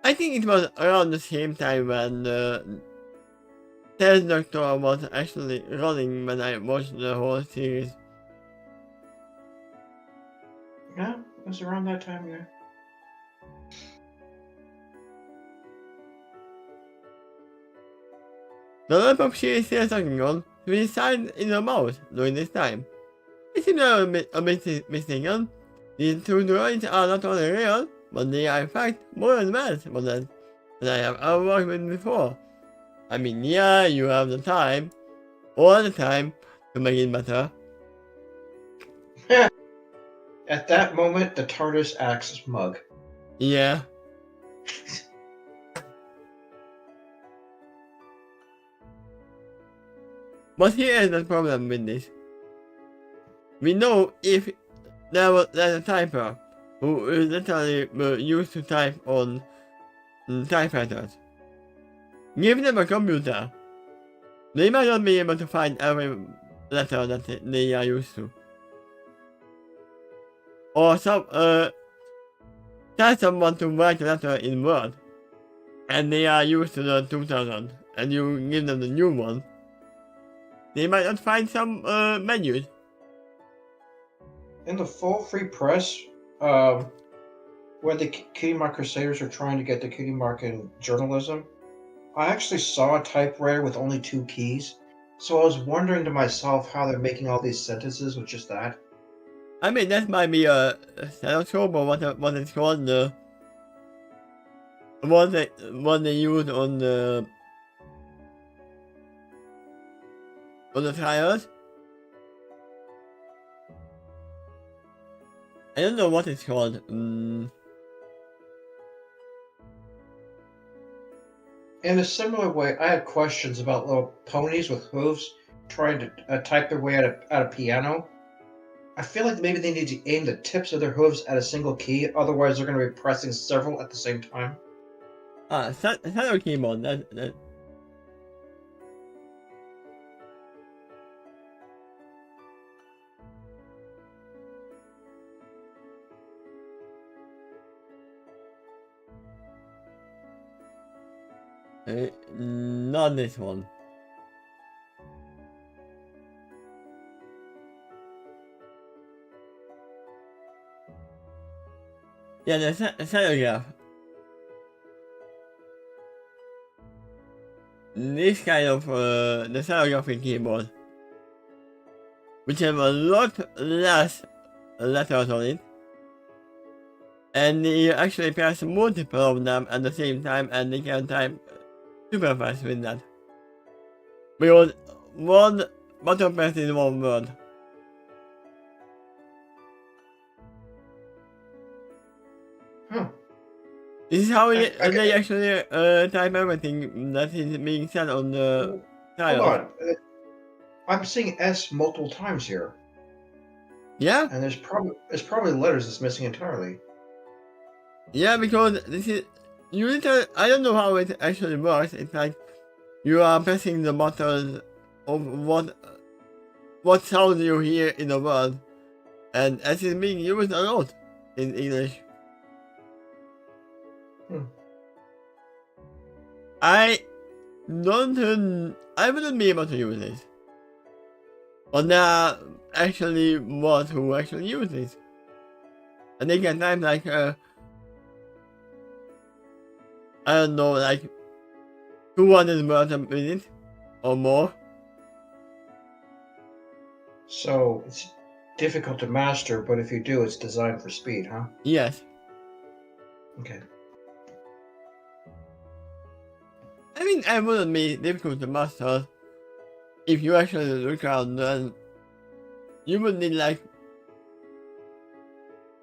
I think it was around the same time when the Test Doctor was actually running when I watched the whole series. Yeah, was around that time, yeah. The laptop she is still talking on to be signed in her mouth during this time. It seems a mistaken. These two droids are not only real, but they are in fact more advanced than I have ever worked with before. I mean, yeah, you have the time, all the time, to make it better. At that moment, the TARDIS acts smug. Yeah. But here is the problem with this. We know if there's a typer who is literally used to type on typewriters. Give them a computer. They might not be able to find every letter that they are used to. Or tell someone to write a letter in Word, and they are used to the 2000, and you give them the new one. They might not find some menus. In the full free press, when the Cutie Mark Crusaders are trying to get the Cutie Mark in journalism, I actually saw a typewriter with only 2 keys, so I was wondering to myself how they're making all these sentences with just that. I mean, that might be a stethoscope or what it's called, the one they use on the tires. I don't know what it's called. In a similar way, I had questions about little ponies with hooves trying to type their way at a piano. I feel like maybe they need to aim the tips of their hooves at a single key, otherwise they're going to be pressing several at the same time. Shadow keyboard, that. Not this one. Yeah, the cellugraph. This kind of the cellugraphic keyboard, which have a lot less letters on it, and you actually press multiple of them at the same time, and they can type super fast with that. Because one button press is one word. Huh. This is how they actually type everything that is being said on the tile. Hold on. I'm seeing S multiple times here. Yeah? And there's probably letters that's missing entirely. Yeah, because this is... I don't know how it actually works. It's like you are pressing the buttons of what sound you hear in the word. And S is being used a lot in English. I wouldn't be able to use this. But there are actually mods who actually use this. And they can type like I don't know, like 200 words a minute or more. So it's difficult to master, but if you do, it's designed for speed, huh? Yes. Okay. I mean, it wouldn't be difficult to master if you actually look around, and you would need like,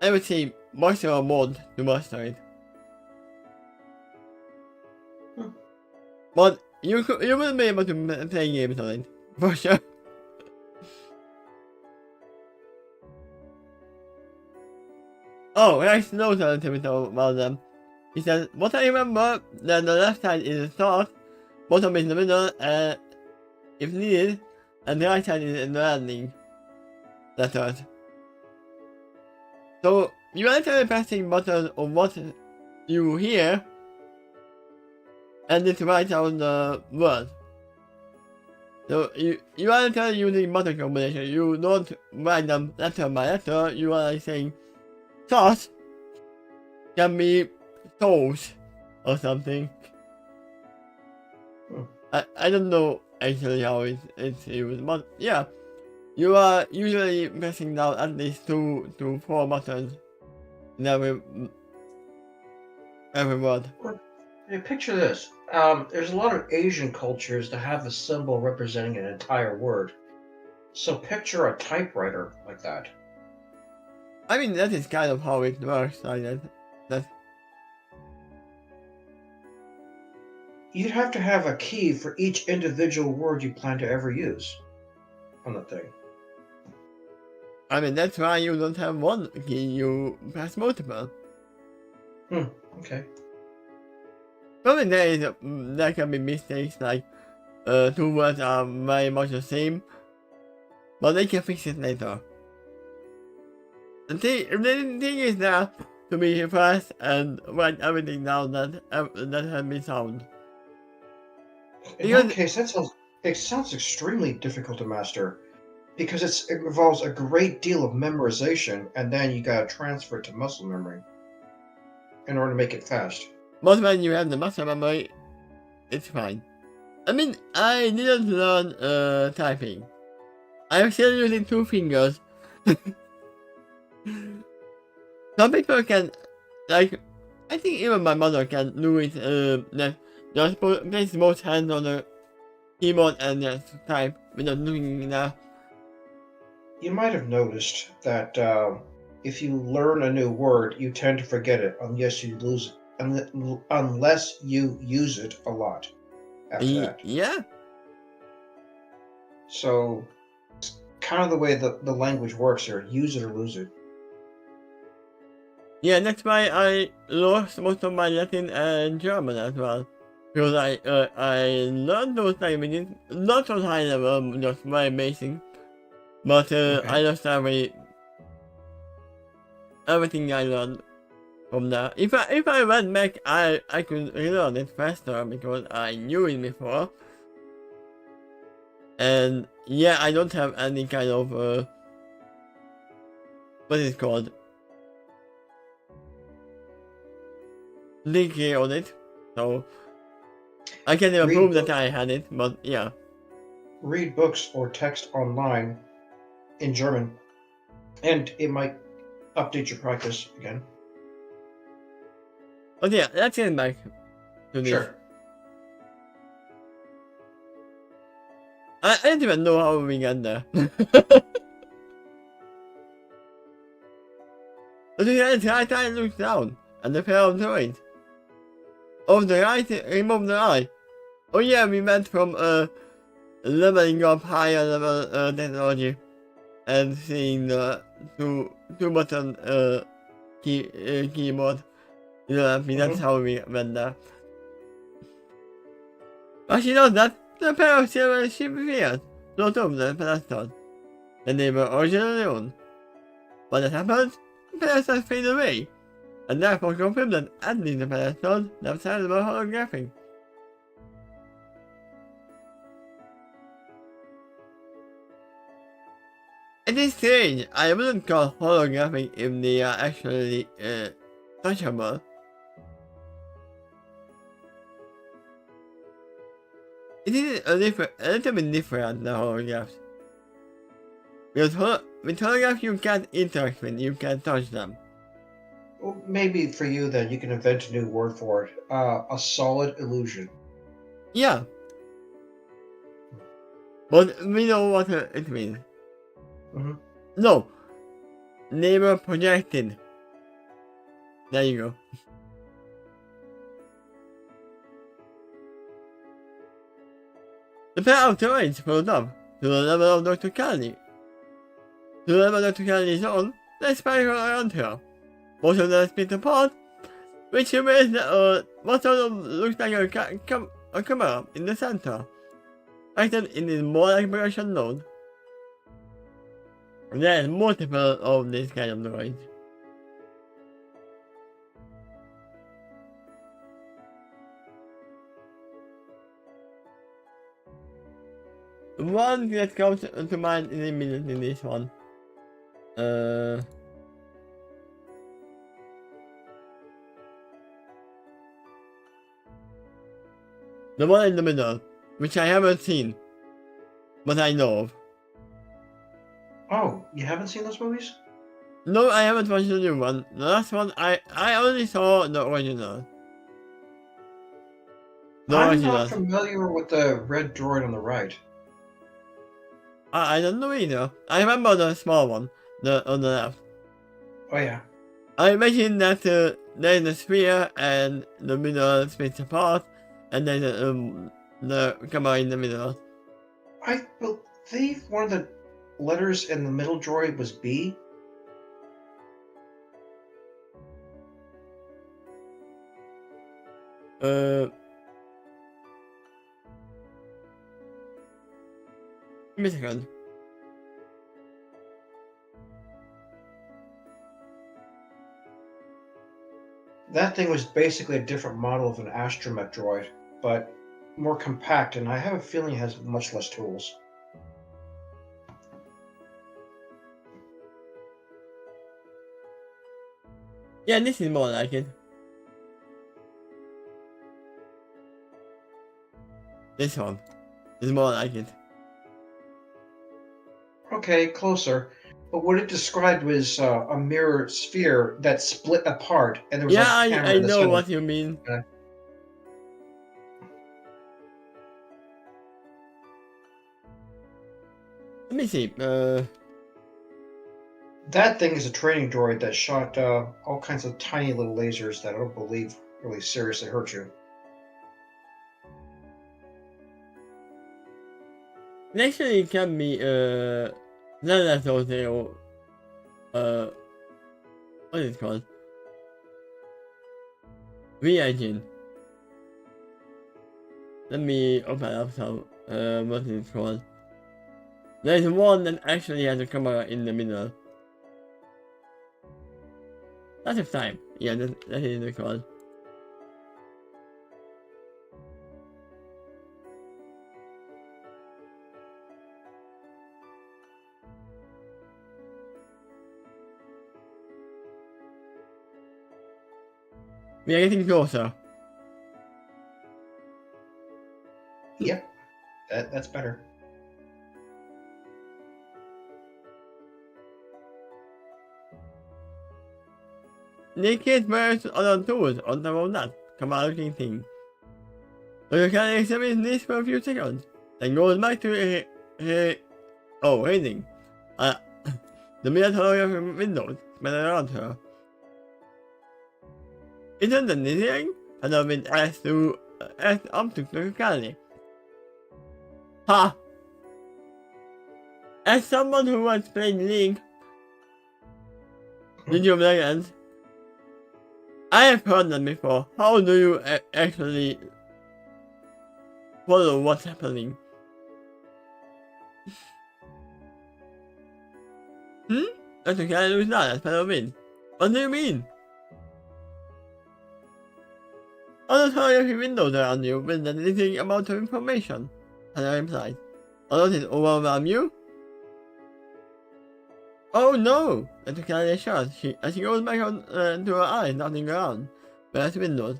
I would say, maximum mod to master it. But you wouldn't be able to play games on it, for sure. Oh, let's note a little bit about them. He says, what I remember, that the left side is the start, bottom is the middle, if needed, and the right side is the landing letters. So, you are actually pressing buttons on what you hear, and it writes out the word. So, you are actually using button combination. You don't write them letter by letter, you are like saying, thoughts can be souls or something. I don't know actually how it's used, but yeah, you are usually pressing down at least 2 to 4 buttons in every word. Hey, picture this. There's a lot of Asian cultures that have a symbol representing an entire word. So picture a typewriter like that. I mean, that is kind of how it works, like that. You'd have to have a key for each individual word you plan to ever use on the thing. I mean, that's why you don't have one key, you press multiple. Okay. Probably there can be mistakes, like 2 words are very much the same, but they can fix it later. The thing is there to be fast and write everything down that has been found. In that case, it sounds extremely difficult to master, because it involves a great deal of memorization, and then you gotta transfer it to muscle memory in order to make it fast. But when you have the muscle memory, it's fine. I mean, I didn't learn typing. I'm still using 2 fingers. Some people can, like, I think even my mother can do it, just place both hands on the keyboard and just type without looking that. You might have noticed that if you learn a new word, you tend to forget it unless you use it a lot after that. Yeah. So it's kind of the way the language works here. Use it or lose it. Yeah, that's why I lost most of my Latin and German as well. Because I learned those languages, not on high level, just very basic. But I lost everything I learned from that. If I went back, I could relearn it faster because I knew it before. And yeah, I don't have any kind of what is it called? Leaky on it, so I can't even prove that I had it, but yeah. Read books or text online in German, and it might update your practice again. But yeah, let's get back to this. Sure. I don't even know how we got there. But the right eye looks down, and the pair of the right. Of the right, remove the eye. Oh yeah, we went from leveling up higher level technology and seeing the two button keyboard. You know, I mean, that's how we went there. Actually, no, that the pair of silver shipwheels float over the pedestal. And they were originally owned. When that happens, the pedestals fade away, and therefore confirm that at least the pedestals themselves were holographic. It is strange, I wouldn't call holographic if they are actually touchable. It is a little bit different than holographs. Because with holographs you can't interact with, you can't touch them. Well, maybe for you then, you can invent a new word for it. A solid illusion. Yeah. But we know what it means. No. They were projected. There you go. The pair of terrains float up to the level of Dr. Kelly. To the level Dr. Kelly is on, they spiral around her. Most of them split apart, which remains what sort of looks like a camera in the center. Acted in this more like progression node. There is multiple of this kind of droids. One that comes to mind is immediately this one. The one in the middle, which I haven't seen, but I know of. Oh, you haven't seen those movies? No, I haven't watched the new one. The last one, I only saw the original. I'm not familiar with the red droid on the right. I don't know either. I remember the small one, on the left. Oh yeah. I imagine that there's a sphere and the middle splits apart, and then the camera in the middle. I believe one of the letters in the middle droid was B. Give me a second. That thing was basically a different model of an astromech droid, but more compact, and I have a feeling it has much less tools. Yeah, this is more like it. This one is more like it. Okay, closer. But what it described was a mirror sphere that split apart, and there was Yeah, like a camera I in the know center. what you mean. Let me see. That thing is a training droid that shot all kinds of tiny little lasers that I don't believe really seriously hurt you. Actually, it can be none of those what is it called? Reagent. Let me open up some what is it called? There's one that actually has a camera in the middle. That's a time. Yeah, that is the called. We are getting closer. Yep, that's better. Naked birds on tools on top of that camera looking thing. So you can examine this for a few seconds, then goes back to reading. The mirror holographic windows spread around her. Isn't the knitting and I've been asked up to the locality? Ha! As someone who once played League, League of Legends, I have heard that before. How do you actually follow what's happening? That's okay, I lose that, that's what I mean. What do you mean? Other holographic windows around you with a limiting amount of information, Hannah implied. Does it overwhelm you? Oh no! That's okay, shot. As she goes back on to her eyes, nothing around. Whereas windows.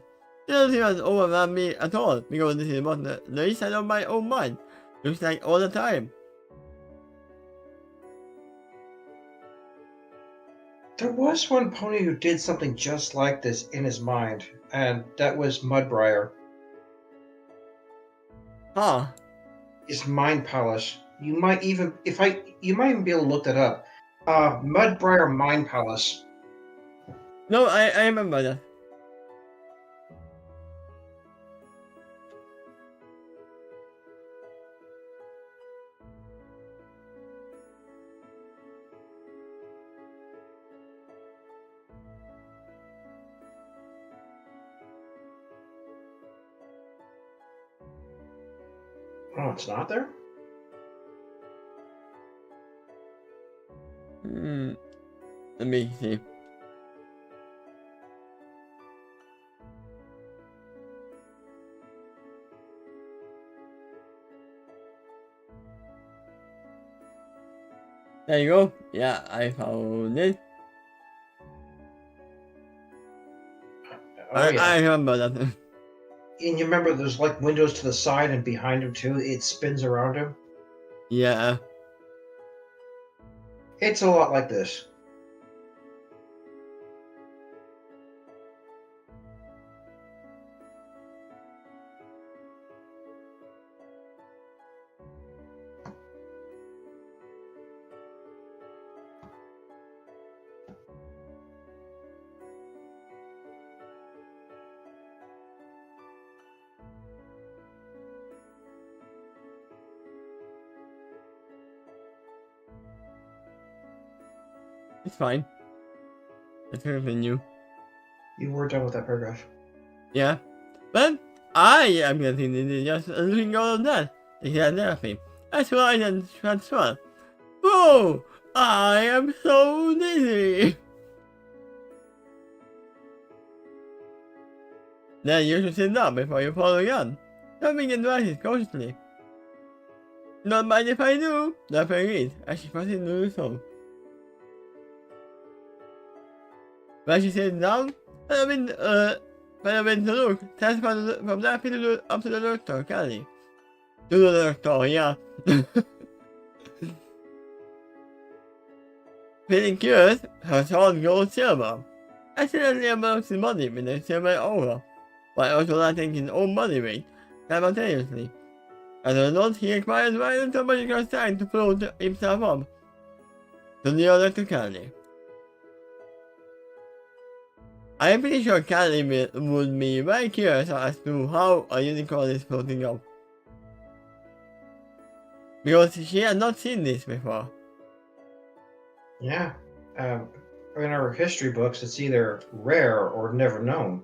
It doesn't seem as overwhelm me at all, because this is what the east side of my own mind looks like all the time. There was one pony who did something just like this in his mind, and that was Mudbriar. Huh. His mind palace. You might even be able to look that up. Mudbriar Mind Palace. No, I remember that. Oh, it's not there? Let me see. There you go. Yeah, I found it. Oh, yeah. I remember that. And you remember there's like windows to the side and behind him too. It spins around him. Yeah. It's a lot like this. It's fine. Let's continue. You were done with that paragraph. Yeah. But I am getting into just losing all of that. The therapy. That's why I didn't transfer. Whoa! I am so dizzy! Then you should sit down before you fall again. Jumping advices cautiously. Not mind if I do, the agreed, as she proceeded to do so. When she sat down, Benjamin to look, test from that pit up to the doctor, Kelly. To the doctor, yeah. Feeling curious, her sword goes silver. Accidentally unlocks his body with a silver aura, while also letting his own body weight simultaneously. As a result, he acquires violent magical strength to float himself up to the other to Kelly. I am pretty sure Kelly would be very curious as to how a unicorn is floating up. Because she had not seen this before. Yeah. In our history books, it's either rare or never known.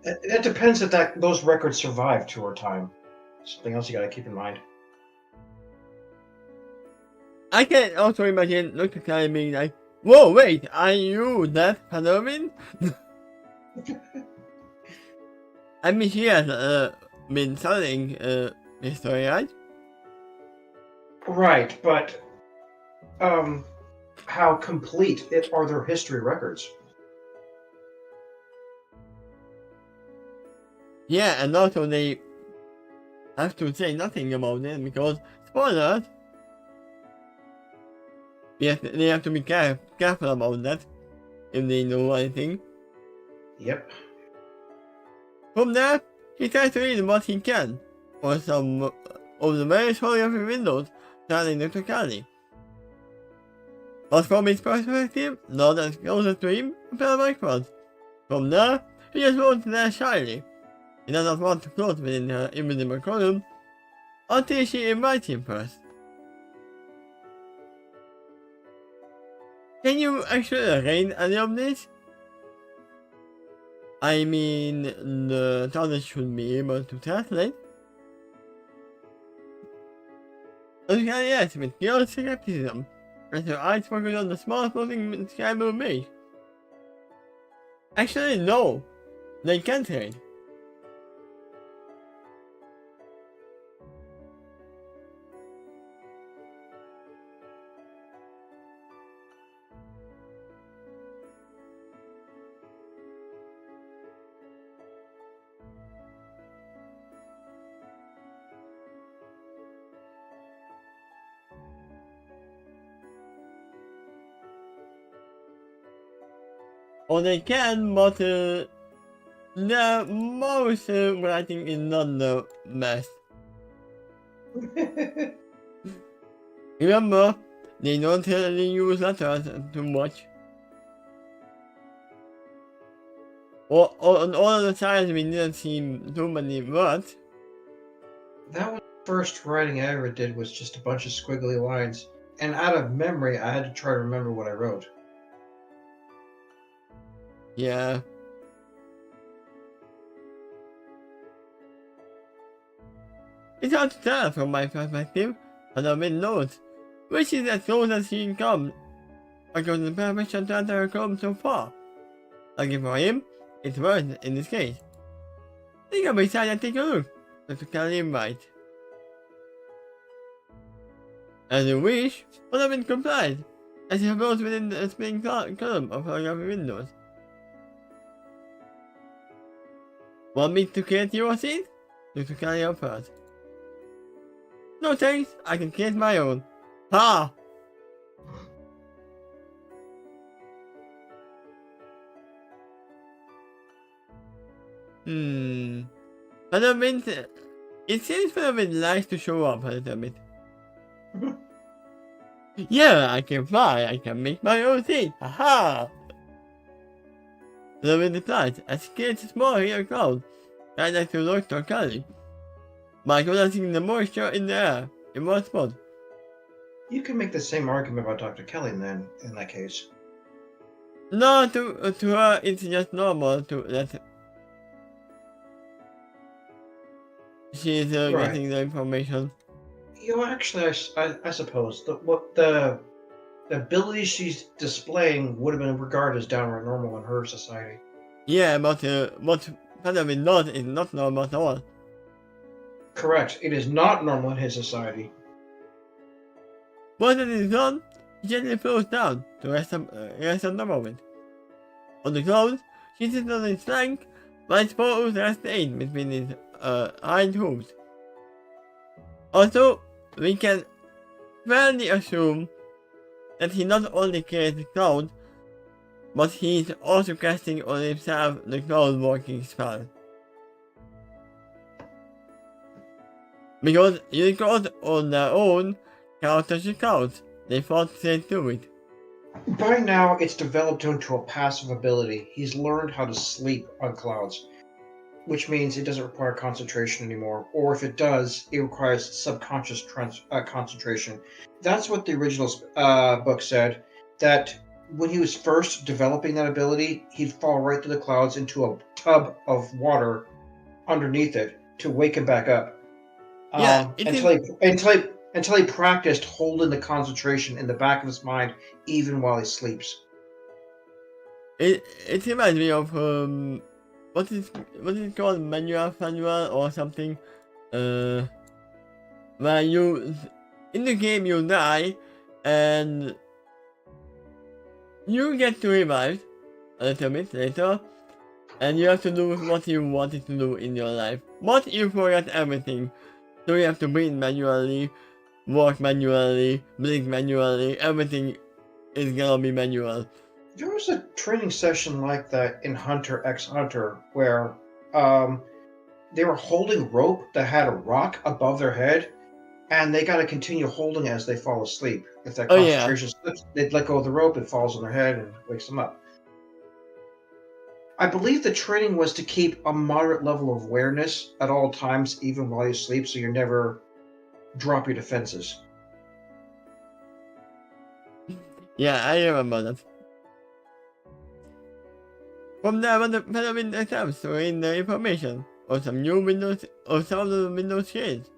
It depends if those records survive to our time. Something else you gotta keep in mind. I can also imagine Dr. Kelly being like, whoa, wait, are you that Halloween? I mean, she has been telling this story, right? Right, but how complete are their history records? Yeah, and also they have to say nothing about it because, spoilers, yes, they have to be careful about that if they know anything. Yep. From there, he tries to read what he can, or some of the various holographic windows surrounding Dr. Kelly. But from his perspective, not as closest to him, fell backwards. From there, he just floats there shyly. He does not want to float within her invisible column until she invites him first. Can you actually arrange any of this? I mean, the TARDIS should be able to translate. Okay, yes, with pure skepticism, as her eyes focus on the small floating sky blue maze. Actually, no, they can't trade. Or they can, but the most writing is not the best. Remember, they don't really use letters too much. Or on all of the times we didn't see too many words. That was the first writing I ever did was just a bunch of squiggly lines. And out of memory, I had to try to remember what I wrote. Yeah. It's hard to tell from my perspective, but I've been notes, which is as close as she can come, because the permission to enter her club so far. Lucky for him, it's worse in this case. He can be sad and take a look, but to carry invite. As you wish, would have been complied, as he floats within the spinning column of holographic windows. Want me to create your seed? You can carry out first. No thanks, I can create my own. Ha! Featherwind, it seems Featherwind likes to show up a little bit. Yeah, I can fly, I can make my own seed. Haha! Featherwind replies, as he creates a small hair cloud, right next to Dr. Kelly. By condensing the moisture in the air in one spot. You can make the same argument about Dr. Kelly then, in that case. No, to her it's just normal to that she's getting the information. You know, actually, I suppose the abilities she's displaying would have been regarded as downright normal in her society. Yeah, but what Featherwind does is not normal at all. Correct. It is not normal in his society. Once it is done, he gently flows down to rest on the moment. On the clouds, she sits on his flank, while his paws rest eight between his hind hooves. Also, we can fairly assume that he not only creates the cloud, but he is also casting on himself the cloud walking spell. Because unicorns on their own cannot touch the clouds, they fall straight to it. By now, it's developed into a passive ability. He's learned how to sleep on clouds, which means it doesn't require concentration anymore, or if it does, it requires subconscious concentration. That's what the original book said, that when he was first developing that ability, he'd fall right through the clouds into a tub of water underneath it to wake him back up. Until he practiced holding the concentration in the back of his mind even while he sleeps. It reminds me of what is it called, manual or something, where you in the game you die and you get to revive a little bit later, and you have to do what you wanted to do in your life, but you forget everything, so you have to breathe manually, walk manually, blink manually, everything is gonna be manual. There was a training session like that in Hunter x Hunter where they were holding rope that had a rock above their head, and they got to continue holding as they fall asleep. If that concentration slips, they'd let go of the rope, it falls on their head and wakes them up. I believe the training was to keep a moderate level of awareness at all times, even while you sleep, so you never drop your defenses. Yeah, I remember that. From there, when the Featherwind attempts to read the information or some new Windows or some of the Windows shades,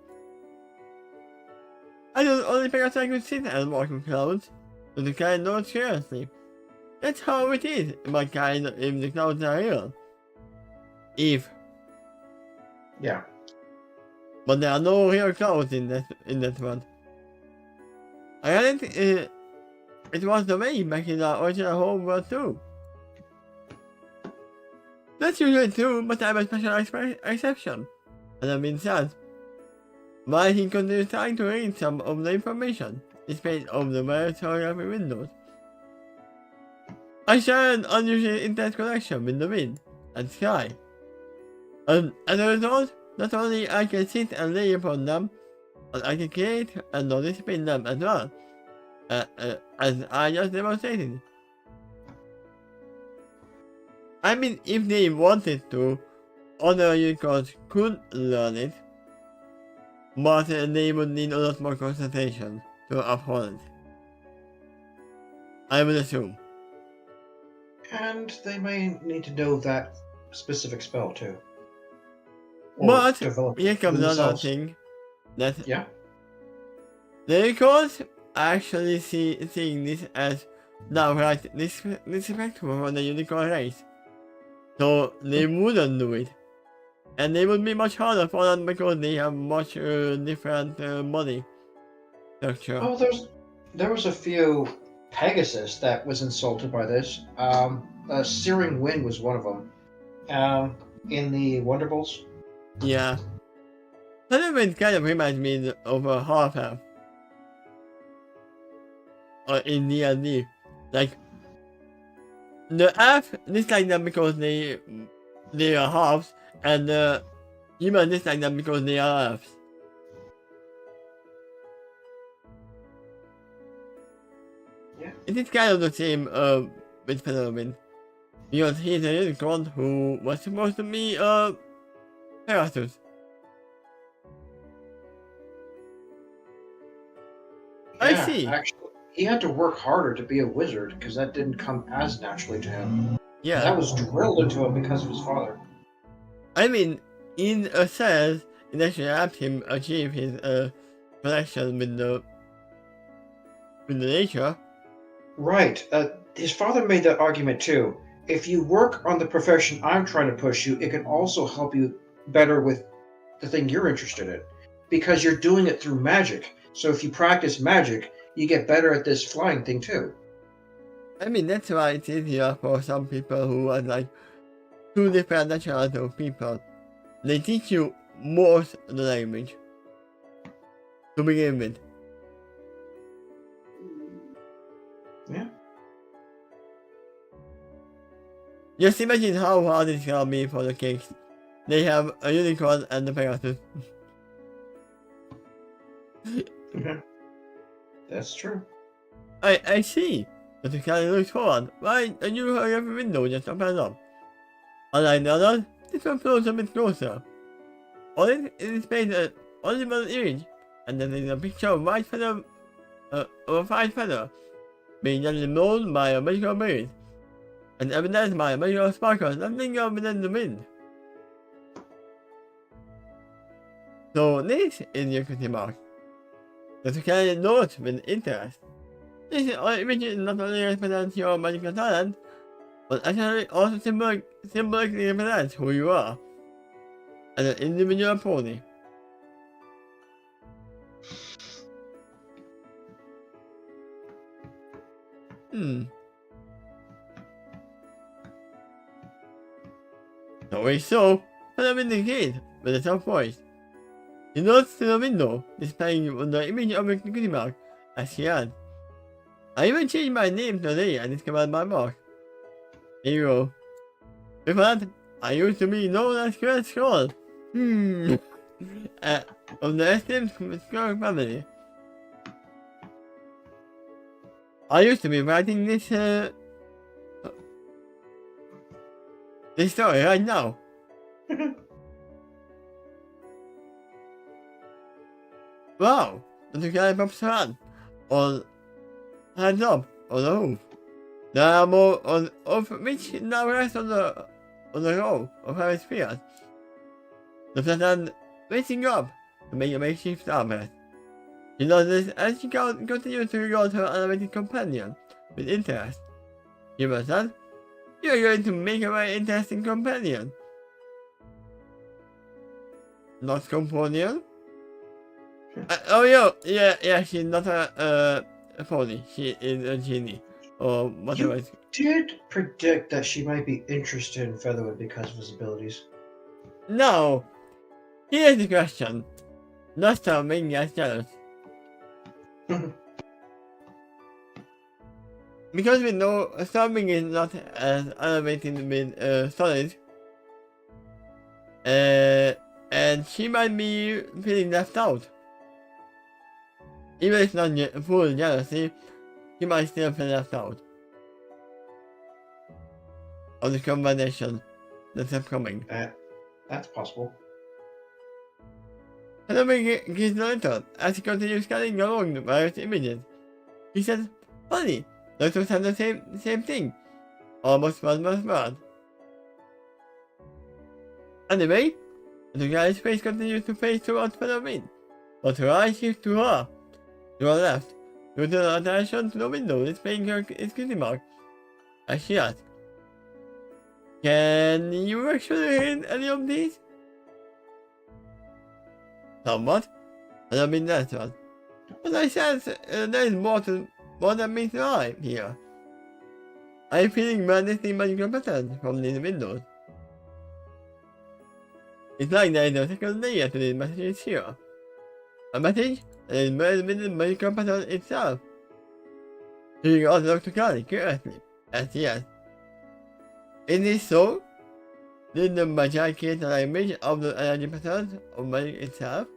I don't only figured I could sit and walk in clouds, so the kind knows seriously. That's how it is if the clouds are real. If. Yeah. But there are no real clouds in that world. I think it was the way back in the original home world too. That's usually true, but I'm a special exception. And that means that while he continues trying to read some of the information displayed on the various holographic windows, I share an unusually intense connection with the wind and sky. And as a result, not only I can sit and lay upon them, but I can create and dissipate them as well, as I just demonstrated. I mean, if they wanted to, other unicorns could learn it, but they would need a lot more concentration to uphold it. I would assume. And they may need to know that specific spell too. But here comes another thing. That the unicorns actually seeing this as downright disrespectful for the unicorn race. So they wouldn't do it. And they would be much harder for them because they have much different body structure. Oh, there was a few Pegasus that was insulted by this. Searing Wind was one of them. in the Wonderbolts. Yeah. Thunderwind kind of reminds me of a Half-Elf. Or in D&D. Like, the elf dislike them because they are halves, and the human dislike them because they are elves. Yeah. It is kind of the same with Thunderwind. Because he's a unicorn who was supposed to be Pegasus. I Yeah, see. actually, he had to work harder to be a wizard because that didn't come as naturally to him. Yeah. That was drilled into him because of his father. I mean, in a sense, it actually helped him achieve his connection with the nature. Right. His father made that argument too. If you work on the profession I'm trying to push you, it can also help you better with the thing you're interested in. Because you're doing it through magic. So if you practice magic, you get better at this flying thing too. I mean, that's why it's easier for some people who are like two different nationalities of people. They teach you most of the language to begin with. Yeah. Just imagine how hard it's gonna be for the kids. They have a unicorn and a Pegasus. That's true. I see. But the cat looks forward. Why don't you hurry up the window just open up? Unlike the others, this one floats a bit closer. On it is painted only one image, and then there's a picture of white feather, of a white feather, being gently blown by a magical breeze, and evidenced by a magical sparkle that linger within the wind. So this is your question mark. The can note with interest. This image is not only represents your magical talent, but actually also symbolically represents who you are as an individual pony. So, Philip indicates with a soft voice. He nods to the window, displaying the image of a cutie mark, as she adds, I even changed my name today and discovered my mark. Here you go. Before that, I used to be known as Quill Scroll. Of the esteemed Scroll family. I used to be writing this story right now. Wow, the guy pops around on hands up on the roof. There are more of which now rest on the row of hemispheres. The Flathead raising up to make a makeshift armrest. She does this as she continues to regard her animated companion with interest. Humor said, you are going to make a very interesting companion. Not companion? Yeah, she's not a pony. She is a genie. Or whatever. You did predict that she might be interested in Featherwood because of his abilities. No! Here's the question. Not stop making us jealous. Because we know Storming is not as elevated with Solid. And she might be feeling left out. Even if not full jealousy, she might still feel left out of the combination that's upcoming. That's possible. Hello, gives no interest as he continues scanning along the various images. He says, funny, those two have the same thing. Almost word. Anyway, the guy's face continues to face towards Philomene, but her eyes shift to her. To her left, due to the attention to the window displaying her cutie mark, as she asks, can you actually read any of these? Somewhat. I don't mean that one. But I sense there is more than meets the eye here. I'm feeling madnessly magical patterns from these windows. It's like there is no second layer to these messages here. A message that is merged with the medical pattern itself. Do you also Dr. Carly curiously? Yes. Is this so? Did the magi create an image of the energy patterns of magic itself?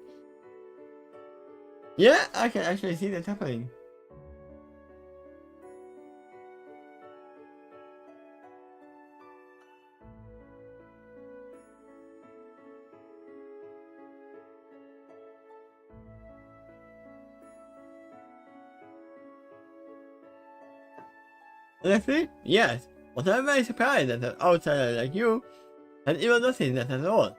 Yeah, I can actually see that happening. Honestly, yes, but I'm very surprised that an outsider like you has even noticed that at all.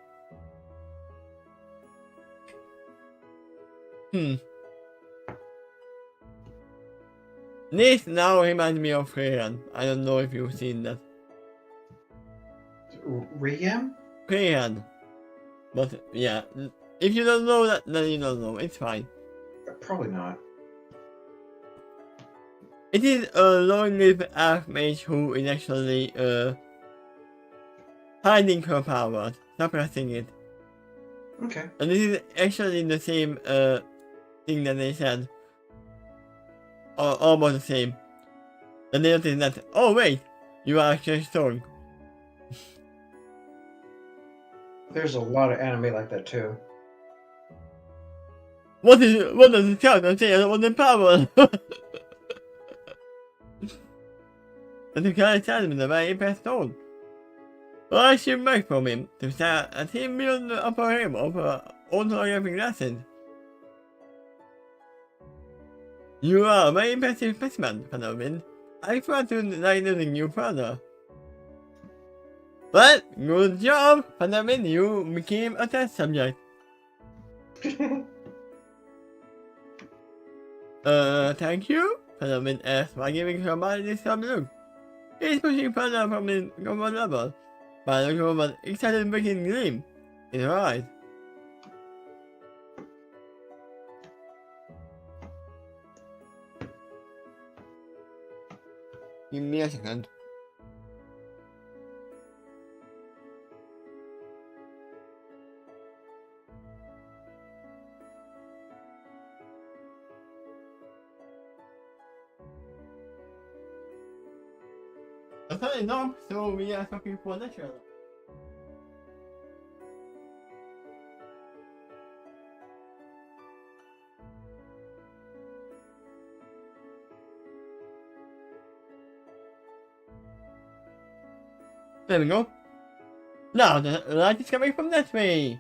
This now reminds me of Freyan. I don't know if you've seen that. Riem? Freyan. But yeah, if you don't know that, then you don't know. It's fine. Probably not. It is a long-lived archmage who is actually hiding her powers, suppressing it. Okay. And this is actually the same thing that they said. Or almost the same. And they noticed that, oh wait, you are actually strong. There's a lot of anime like that too. What does the character say? I don't want the power. And the guy tells me the very impressed tone. Well, I should back from him to stare at him beyond the upper rim of her own holographic glasses. You are a very impressive specimen, Phenomenon. I thought to like losing you further. Well, good job, Phenomenon. You became a test subject. Thank you? Phenomenon asked by giving her body this sub look. He's pushing further from his comfort level, by looking over an excited wicked gleam in her eyes. Give me a second. Okay, no, so we are talking for natural. There we go. Now the light is coming from that way.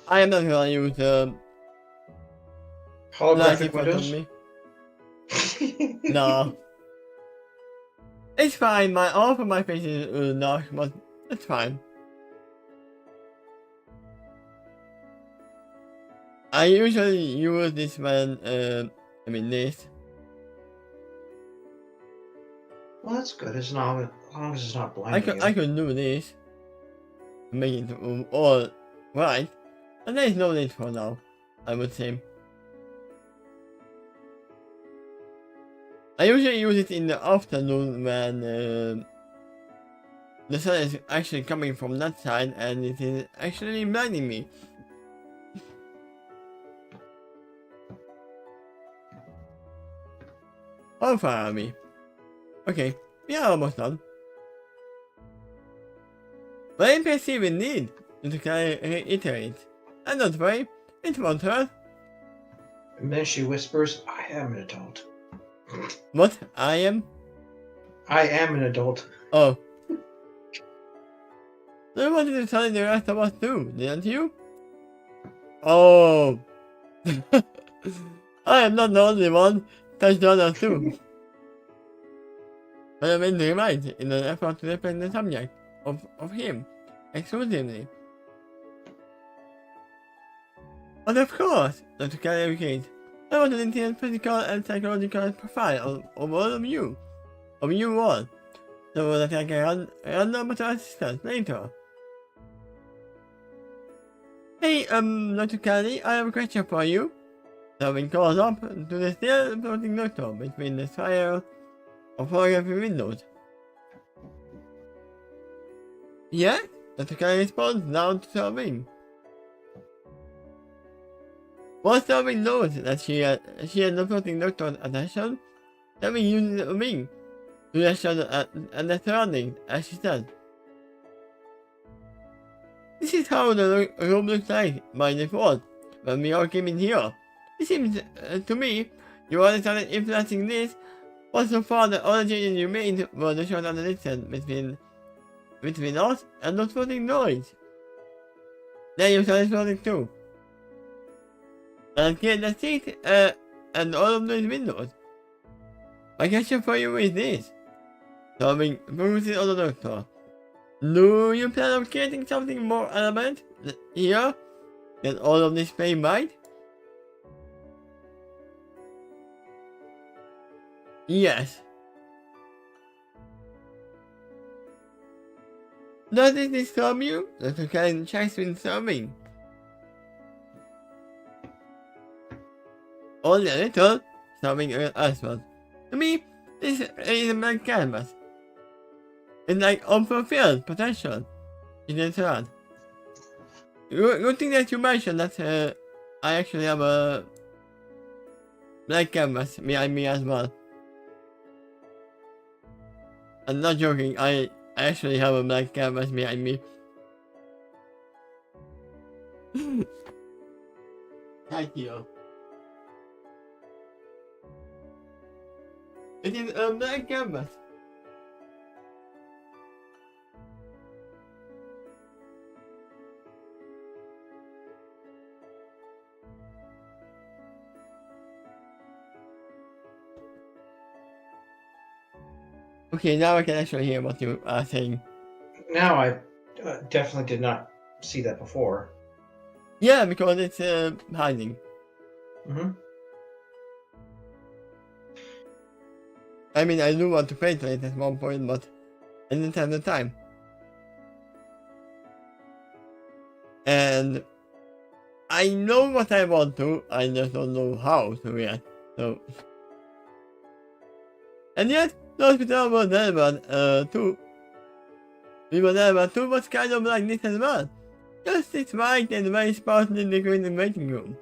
I am not gonna use light Holographic in front of windows? me. No. It's fine, all of my face is dark, but it's fine. I usually use this when, this. Well, that's good. As long as it's not blinding I could do this. Make it all right. And there is no need for now, I would say. I usually use it in the afternoon when the sun is actually coming from that side and it is actually blinding me. How far are we? Okay, we are almost done. Very impressive indeed, Mr. reiterates. And don't worry, it won't hurt. And then she whispers, I am an adult. What? I am? I am an adult. Oh. You wanted to tell the rest of us too, didn't you? Oh. I am not the only one. Touched on us too. But I mean the right in an effort to represent the subject of him exclusively. But of course, Dr. Kelly, I want an intense physical and psychological profile of all of you all, so that I can run over to assistance later. Hey, Dr. Kelly, I have a question for you. Something calls up to the still floating doctor between the spire of holographic windows. Yeah, that's the kind of response now to Salvin. Once Salvin knows that she had no floating doctor's attention, Salvin uses a ring to reassure and the surroundings, as she said. This is how the room looks like by default when we all came in here. It seems to me you all started influencing this, but so far the only changes you made were the short and the distance between us and those floating noise. Then you started floating too. And cleared the seat and all of those windows. My question for you is this. Solving Bruce's other doctor. Do you plan on creating something more elegant here than all of this plain white? Yes. Does this disturb you? Dr. Karen checks with serving. Only a little, serving answered. To me, this is a blank canvas. It's like unfulfilled potential. She then said. Good thing that you mentioned that I actually have a blank canvas behind me as well. I'm not joking, I actually have a blank canvas behind me. Thank you. It is a blank canvas. Okay, now I can actually hear what you are saying. Now I definitely did not see that before. Yeah, because it's hiding. Mm-hmm. I mean, I do want to paint it at one point, but I didn't have the time. And I know what I want to, I just don't know how to yet. So, and yet, the hospital was there too. We were there too, was kind of like this as well. Just this white and very sparsely decorated waiting room.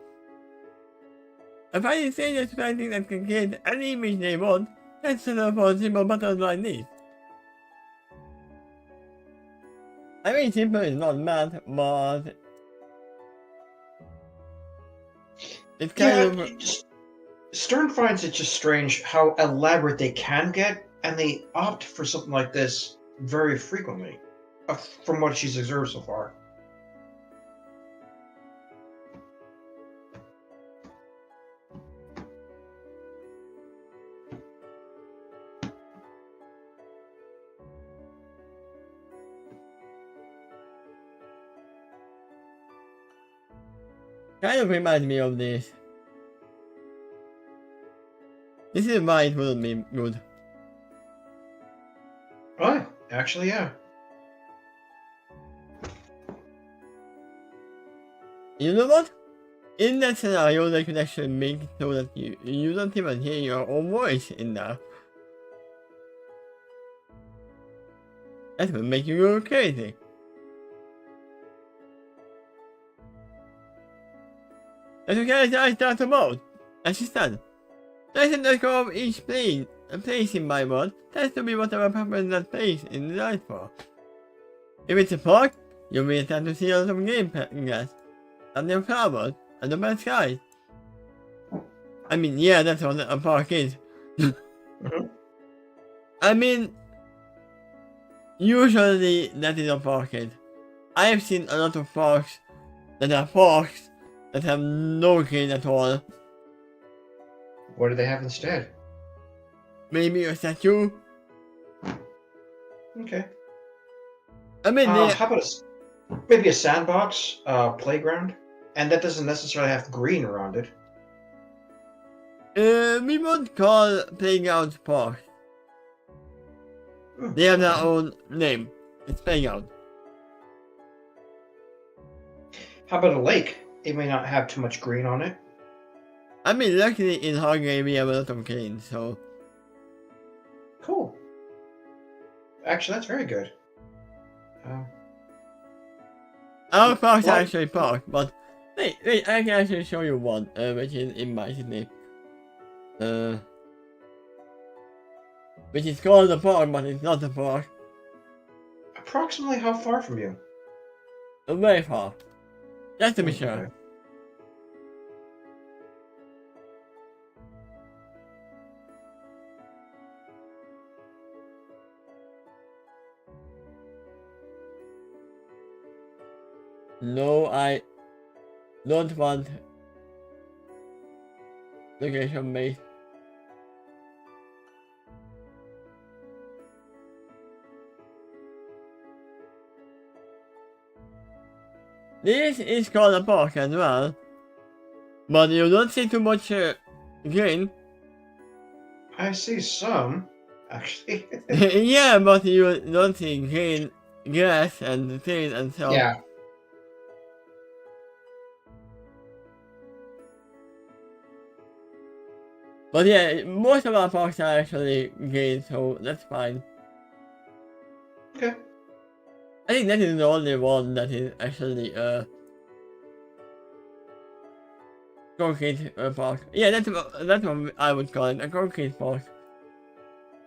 I find it strange that something that can create any image they want, instead of for simple buttons like this. I mean, simple is not bad, but it's kind of. Stern finds it just strange how elaborate they can get, and they opt for something like this very frequently, from what she's observed so far. Kind of reminds me of this. This is why it wouldn't be good. Oh, actually, yeah. You know what? In that scenario, they could actually make it so that you don't even hear your own voice in there. That would make you go crazy. As you can I start about, as she said, there's a record of each place in my world tends to be whatever purpose that place is designed for. If it's a park, you'll be able to see a lot of green grass, and the flowers, and the bright skies. I mean, yeah, that's what a park is. I mean, usually that is a park is. I have seen a lot of parks that are parks that have no green at all. What do they have instead? Maybe a statue. Okay. I mean, how about maybe a sandbox, playground, and that doesn't necessarily have green around it. We won't call playgrounds parks. They have their own name. It's playground. How about a lake? It may not have too much green on it. I mean, luckily in Hungary we have a lot of green, so. Cool. Actually, that's very good. Our parks are Well- actually parks, but wait, I can actually show you one, which is in my city. Which is called a park, but it's not a park. Approximately how far from you? Very far. Just to be sure. Okay. No, I don't want location based. This is called a park as well, but you don't see too much green. I see some, actually. Yeah, but you don't see green grass and trees and stuff. Yeah. But yeah, most of our parks are actually green, so that's fine. Okay. I think that is the only one that is actually concrete park. Yeah, that's what I would call it, a concrete park.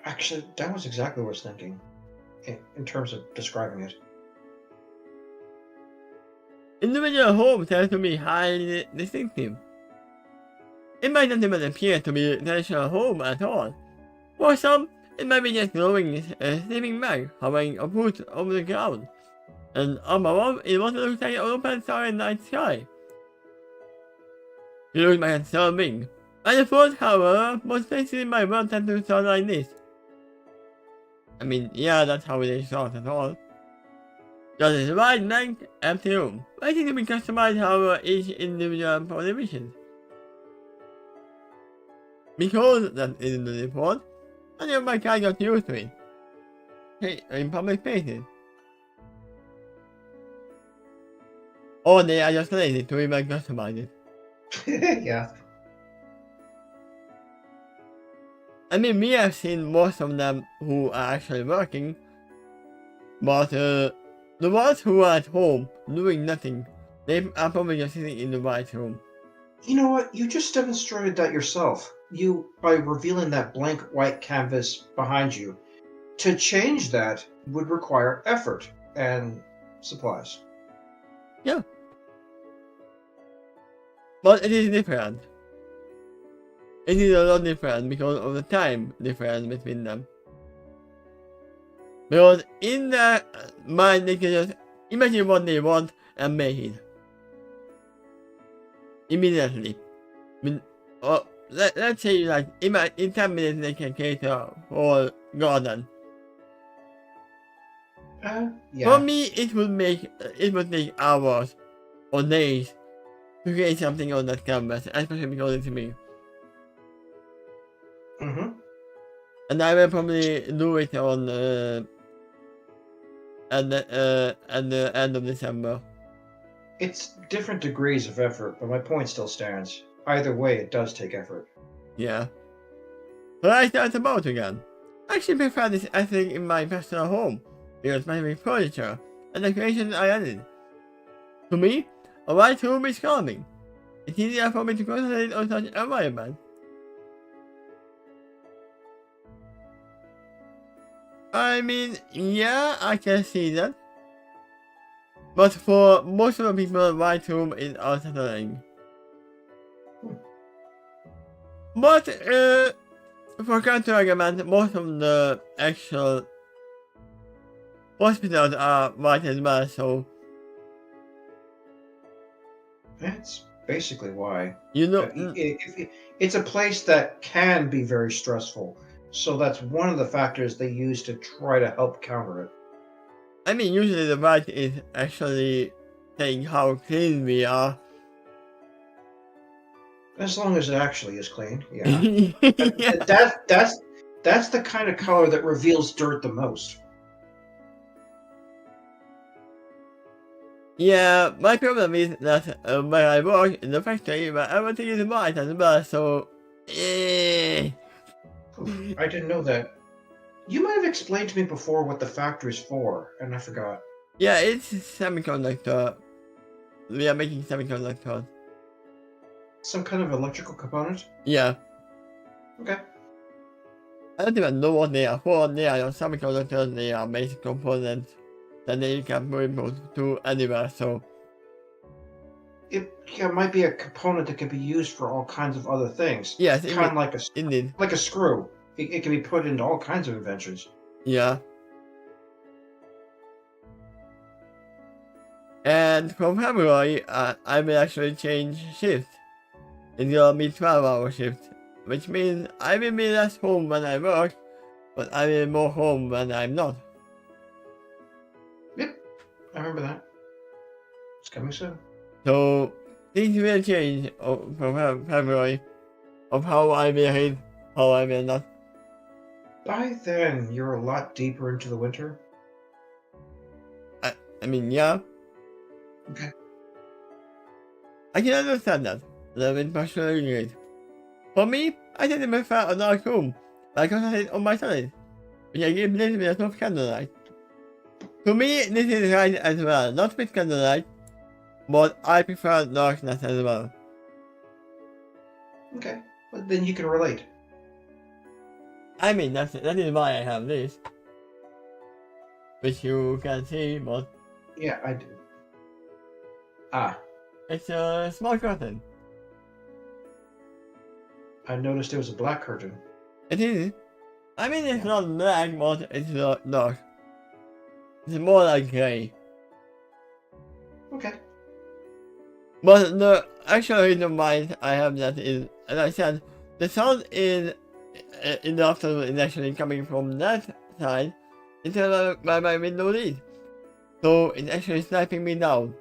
Actually, that was exactly what I was thinking, in terms of describing it. Individual homes tend to be highly distinctive. It might not even appear to be a traditional home at all. For some, it might be just glowing sleeping bag hovering a foot over the ground. And up above, it also looks like an open starry night sky. It looks like it's so big. By default, however, most places in my world tend to sound like this. I mean, yeah, that's how they start at all. Just a wide blank, empty room, waiting to be customized however each individual television. Because that isn't the default, many of my kind got used to it. Hey, in public spaces. Or they are just lazy to even customize it. Yeah. I mean, we have seen most of them who are actually working, but the ones who are at home doing nothing, they are probably just sitting in the white room. You know what? You just demonstrated that yourself. By revealing that blank white canvas behind you. To change that would require effort and supplies. Yeah. But it is different. It is a lot different because of the time difference between them. Because in their mind they can just imagine what they want and make it. Immediately. Let's say like in 10 minutes they can create a whole garden. Yeah. For me it would take hours or days to create something on that canvas, especially because it's me. Mm-hmm. And I will probably do it on at the end of December. It's different degrees of effort, but my point still stands. Either way, it does take effort. Yeah. But I start about again. I actually prefer this aesthetic in my personal home, because my furniture and decorations I added. To me, a white room is calming. It's easier for me to concentrate on such environment. I mean, yeah, I can see that. But for most of the people, white room is unsettling. But, for counter argument, most of the actual hospitals are white as well, so... That's basically why. You know... It's a place that can be very stressful, so that's one of the factors they use to try to help counter it. I mean, usually the white is actually saying how clean we are. As long as it actually is clean, yeah. Yeah. That's the kind of color that reveals dirt the most. Yeah, my problem is that when I work in the factory, but everything is white as well, so... I didn't know that. You might have explained to me before what the factory's for, and I forgot. Yeah, it's semiconductor we are making semiconductors. Some kind of electrical component? Yeah. Okay. I don't even know what they are for. They are semiconductors, they are basic components that they can bring to anywhere, so. It might be a component that can be used for all kinds of other things. Yes, Kind of indeed. like a screw. It can be put into all kinds of inventions. Yeah. And from February, I will actually change shifts. It's gonna be 12-hour shifts, which means I will be less home when I work, but I will be more home when I'm not. Yep, I remember that. It's coming soon. So things will change from February of how I will hit, how I will not. By then, you're a lot deeper into the winter. I mean, yeah. Okay. I can understand that. That is partially great. For me, I didn't even find a dark room, but I concentrate on my studies, which I give little bit of candlelight. To me, this is right as well, not with candlelight, but I prefer darkness as well. Okay, but then you can relate. I mean, that is why I have this, which you can see, but Yeah, I do. Ah, it's a small curtain. I noticed there was a black curtain. It is. I mean, it's not black, but it's not dark. It's more like grey. Okay. But the actual reason why I have that is, as I said, the sun is in the afternoon is actually coming from that side instead of where my window is. So it's actually sniping me down.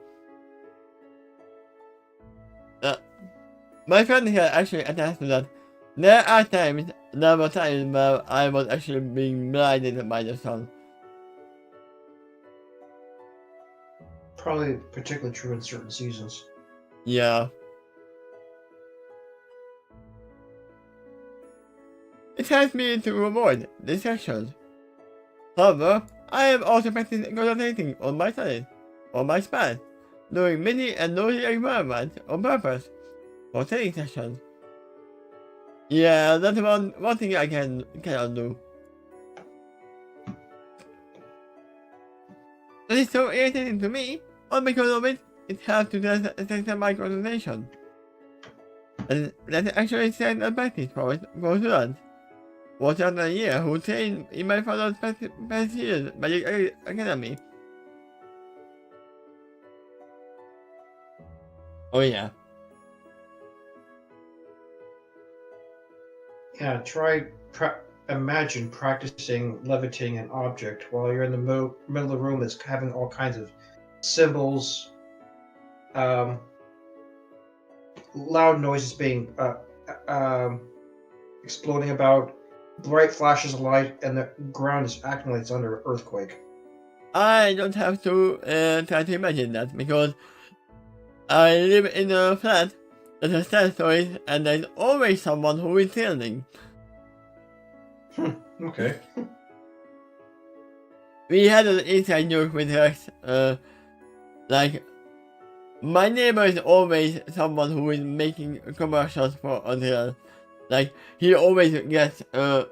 My friend here actually attached to that. There were times where I was actually being blinded by the sun. Probably particularly true in certain seasons. Yeah. It helps me to avoid distractions. However, I am also practicing concentrating on my studies, on my span, doing mini and noisy environments on purpose for training sessions. Yeah, that's one thing I cannot do. That is so irritating to me, all because of it helps to test my concentration. And that actually set a practice for students. Was out a year who trained in my father's past years Magic Academy. Oh yeah. Yeah, imagine practicing levitating an object while you're in the middle of the room that's having all kinds of symbols, loud noises being exploding about, bright flashes of light, and the ground is acting like it's under an earthquake. I don't have to try to imagine that because I live in a flat that has territories and there's always someone who is filming. Okay. We had an inside joke with Rex, like, my neighbor is always someone who is making commercials for Unreal. Like, he always gets a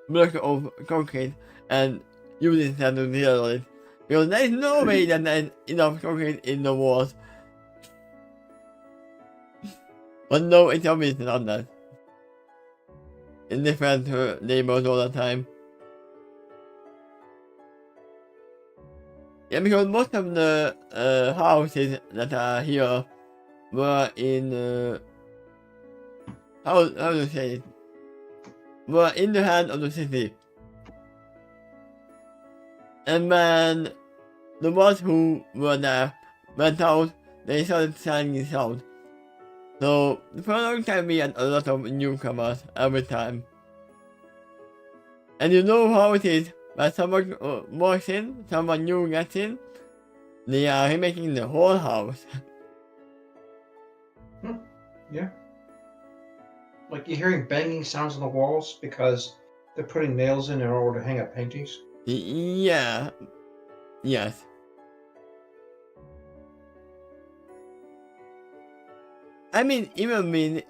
block of concrete and uses that to drill on it. Because there is no way that there is enough concrete in the walls. But no, it's obviously not that. It's different neighbors all the time. Yeah, because most of the houses that are here were in how do you say it? Were in the hand of the city. And when the ones who were there went out, they started signing out. So for a long time we had a lot of newcomers every time. And you know how it is, when someone walks in, someone new gets in, they are remaking the whole house. Yeah. Like you're hearing banging sounds on the walls because they're putting nails in order to hang up paintings. Yeah. Yes. I mean, even me,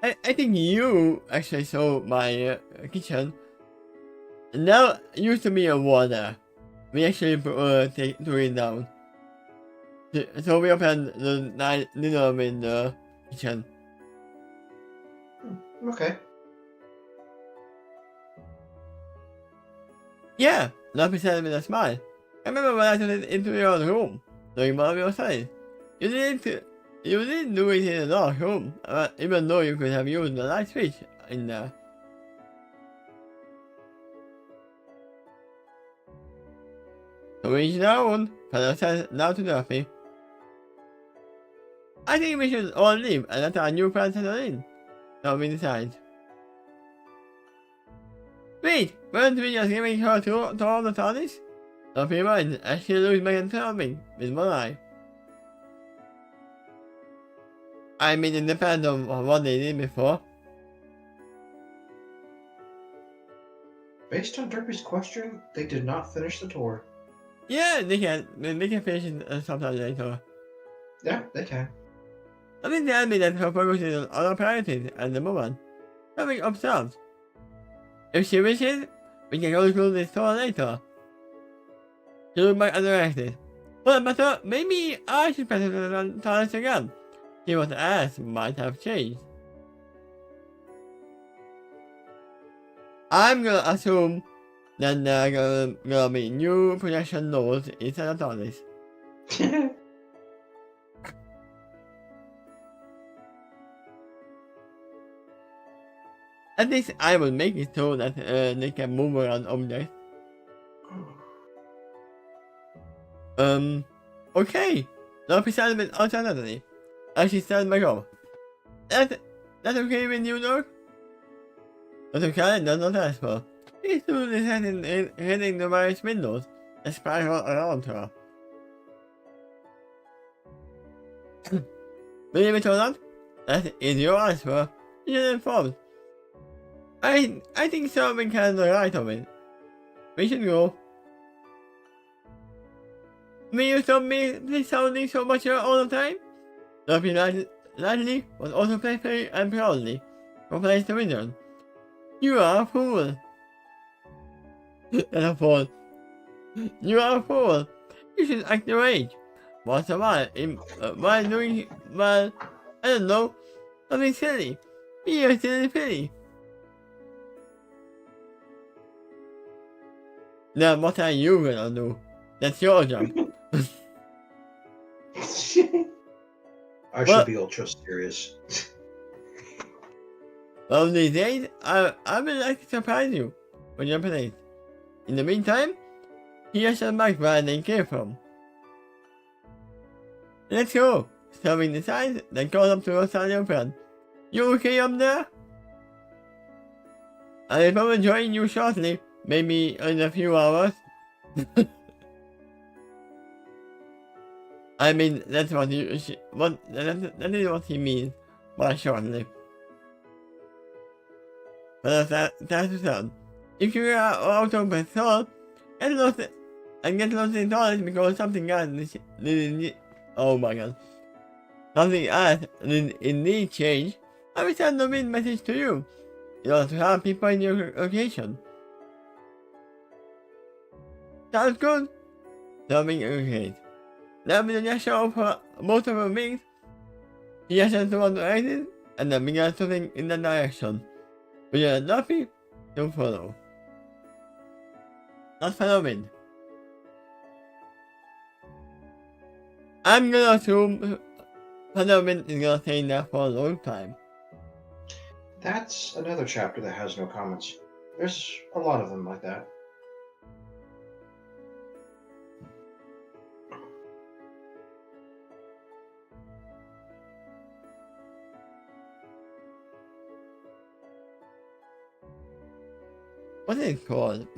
I think you actually saw my kitchen. Now used to be a water. We actually took it down. So we opened the living room in the kitchen. Okay. Yeah, Luffy said with a smile. I remember when I took it into your room, during one of your studies. You didn't do it in a dark room, even though you could have used the light switch in there. So we should own, Father said now to Luffy. I think we should all leave and let our new friends settle in. So we decide. Wait, weren't we just giving her to all the TARDIS? Luffy reminded as she looked back at Tommy with one eye. I mean, it depends on what they did before. Based on Derpy's question, they did not finish the tour. Yeah, they can finish it sometime later. Yeah, they can. I think tell me that her focus is on other priorities at the moment. Something observed. If she wishes, we can go through this tour later. She looked back at the directed. But maybe I should press it on us again. See what else might have changed. I'm gonna assume that there are gonna be new projection nodes instead of TARDIS. At least I will make it so that they can move around objects. Okay. Now precisely with alternatively. As she said back up. That's okay with you, dog? But the calendar not ask for. Please do this hitting the various windows and spiral around her. Believe it or not, that is your answer. You're informed. I think something can the right of it. We should go. Will you stop me please sounding so much all the time? Luffy lightly was also playfully and proudly replaced the wizard. You are a fool. And a fool. You are a fool. You should act your age. Once a while, while doing, well, I don't know, something silly. Be a silly filly. Now what are you gonna do? That's your job. I should be ultra serious. One of these days, I would like to surprise you with your place. In the meantime, here's a mic where they came from. Let's go! Serving the signs, then call up to your son friend. You okay up there? I'll probably join you shortly, maybe in a few hours. I mean, that's what that is what he means by shortly. But that's the sound. If you are out of control, get lost in knowledge because something else oh my god. Something else indeed change. I will send a wind message to you. In order to have people in your location. Sounds good? Something okay. Now with the gesture of both of her wings, he gestures toward the exit and then began something in that direction. We are Luffy to follow. Not following. I'm gonna assume Panamin is gonna stay there for a long time. That's another chapter that has no comments. There's a lot of them like that. What is it called?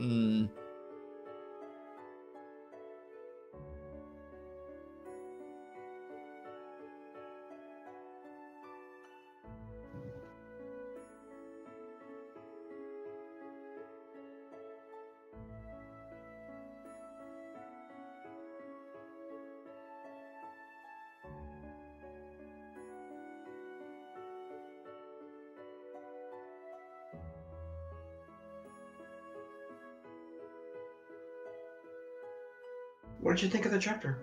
What did you think of the chapter?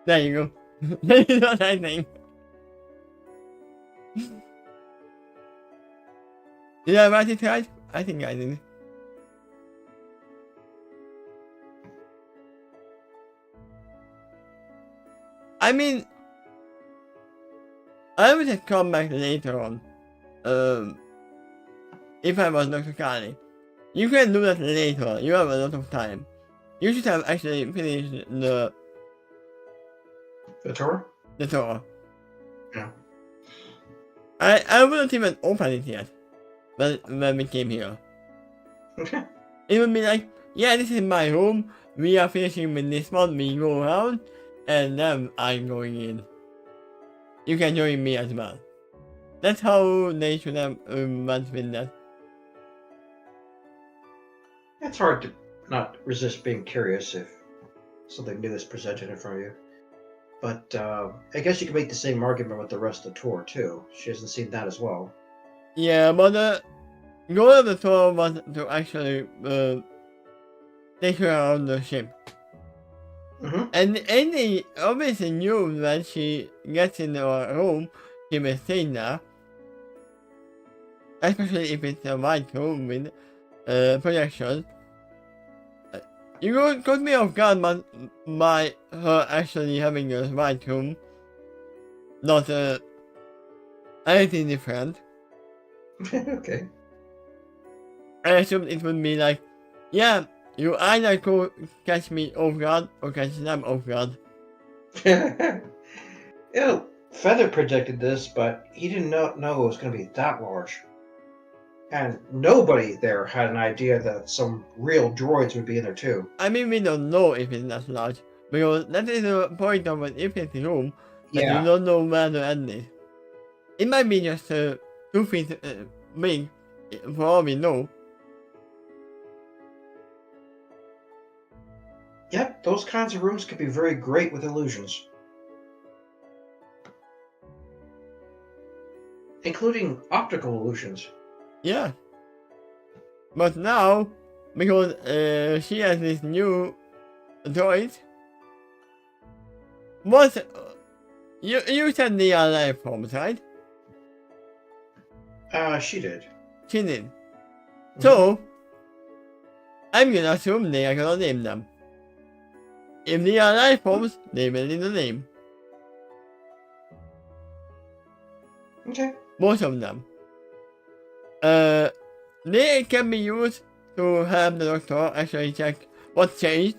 There you go. That is what I think. Did I write it right? I think I did. I mean, I would have come back later on. If I was Dr. Kali. You can do that later. You have a lot of time. You should have actually finished the tour? the tour. Yeah. I wouldn't even open it yet. When we came here. Okay. It would be like, yeah, this is my room. We are finishing with this one. We go around. And then I'm going in. You can join me as well. That's how they should have went with that. It's hard to not resist being curious if something new is presented in front of you. But I guess you can make the same argument with the rest of the tour too. She hasn't seen that as well. Yeah, but the goal of the tour was to actually take her around the ship. Mm-hmm. And they obviously knew when she gets in her room, she will stay there. Especially if it's a white room with projection. You got me off guard by her actually having a white room. Not anything different. Okay. I assumed it would be like, yeah, you either catch me off guard or catch them off guard. Feather predicted this, but he didn't know it was going to be that large. And nobody there had an idea that some real droids would be in there too. I mean, we don't know if it's that large, because that is the point of an infinity room, that Yeah. you don't know where the end is. It might be just 2 feet big, for all we know. Yep, those kinds of rooms could be very great with illusions. Including optical illusions. Yeah. But now, because she has this new droid, what? You said they are life forms, right? She did. She did. Mhm. So, I'm gonna assume they are gonna name them. If they are life forms, they will need a name. Okay. Most of them. They can be used to have the doctor actually check what changed.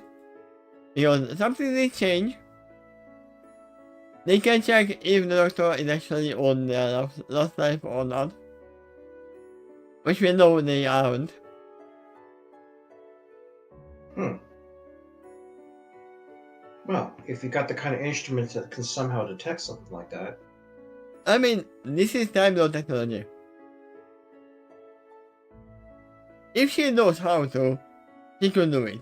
Because something did change. They can check if the doctor is actually on their last life or not. Which we know they aren't. Well, if you got the kind of instruments that can somehow detect something like that. I mean, this is Time Lord technology. If she knows how to, she could do it.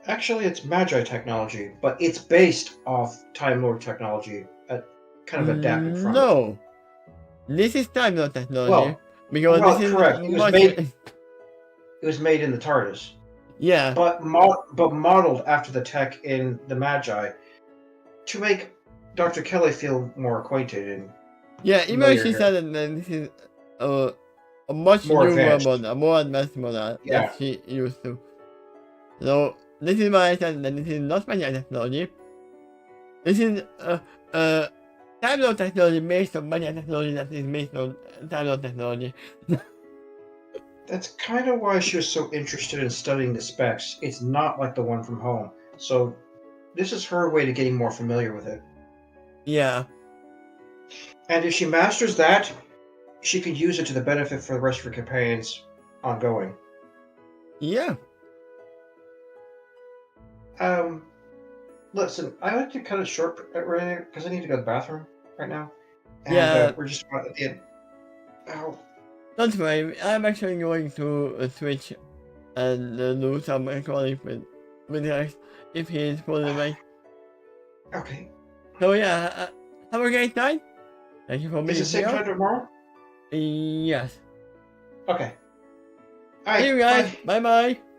Actually, it's Magi technology, but it's based off Time Lord technology, kind of adapted from it. No. This is Time Lord technology. Well, because this is correct. It was made in the TARDIS. Yeah. But modeled after the tech in the Magi to make Dr. Kelly feel more acquainted and yeah, even though she said that this is a much more newer advanced. model, a more advanced model that she used to. So this is why I said that this is not Magi technology. This is Time Lord technology based on Magi technology that is based on Time Lord technology. That's kind of why she was so interested in studying the specs. It's not like the one from home. So this is her way to getting more familiar with it. Yeah. And if she masters that, she can use it to the benefit for the rest of her companions ongoing. Yeah. Listen, I like to cut it short right here because I need to go to the bathroom right now. And Yeah. we're just about at the end. Ow. Don't worry, I'm actually going to switch and do some recording with Rex if he is fully awake. Okay. So yeah, have a great night. Thank you for Is being it same here. time tomorrow? Yes. Okay. See you Alright, guys. bye. Bye bye.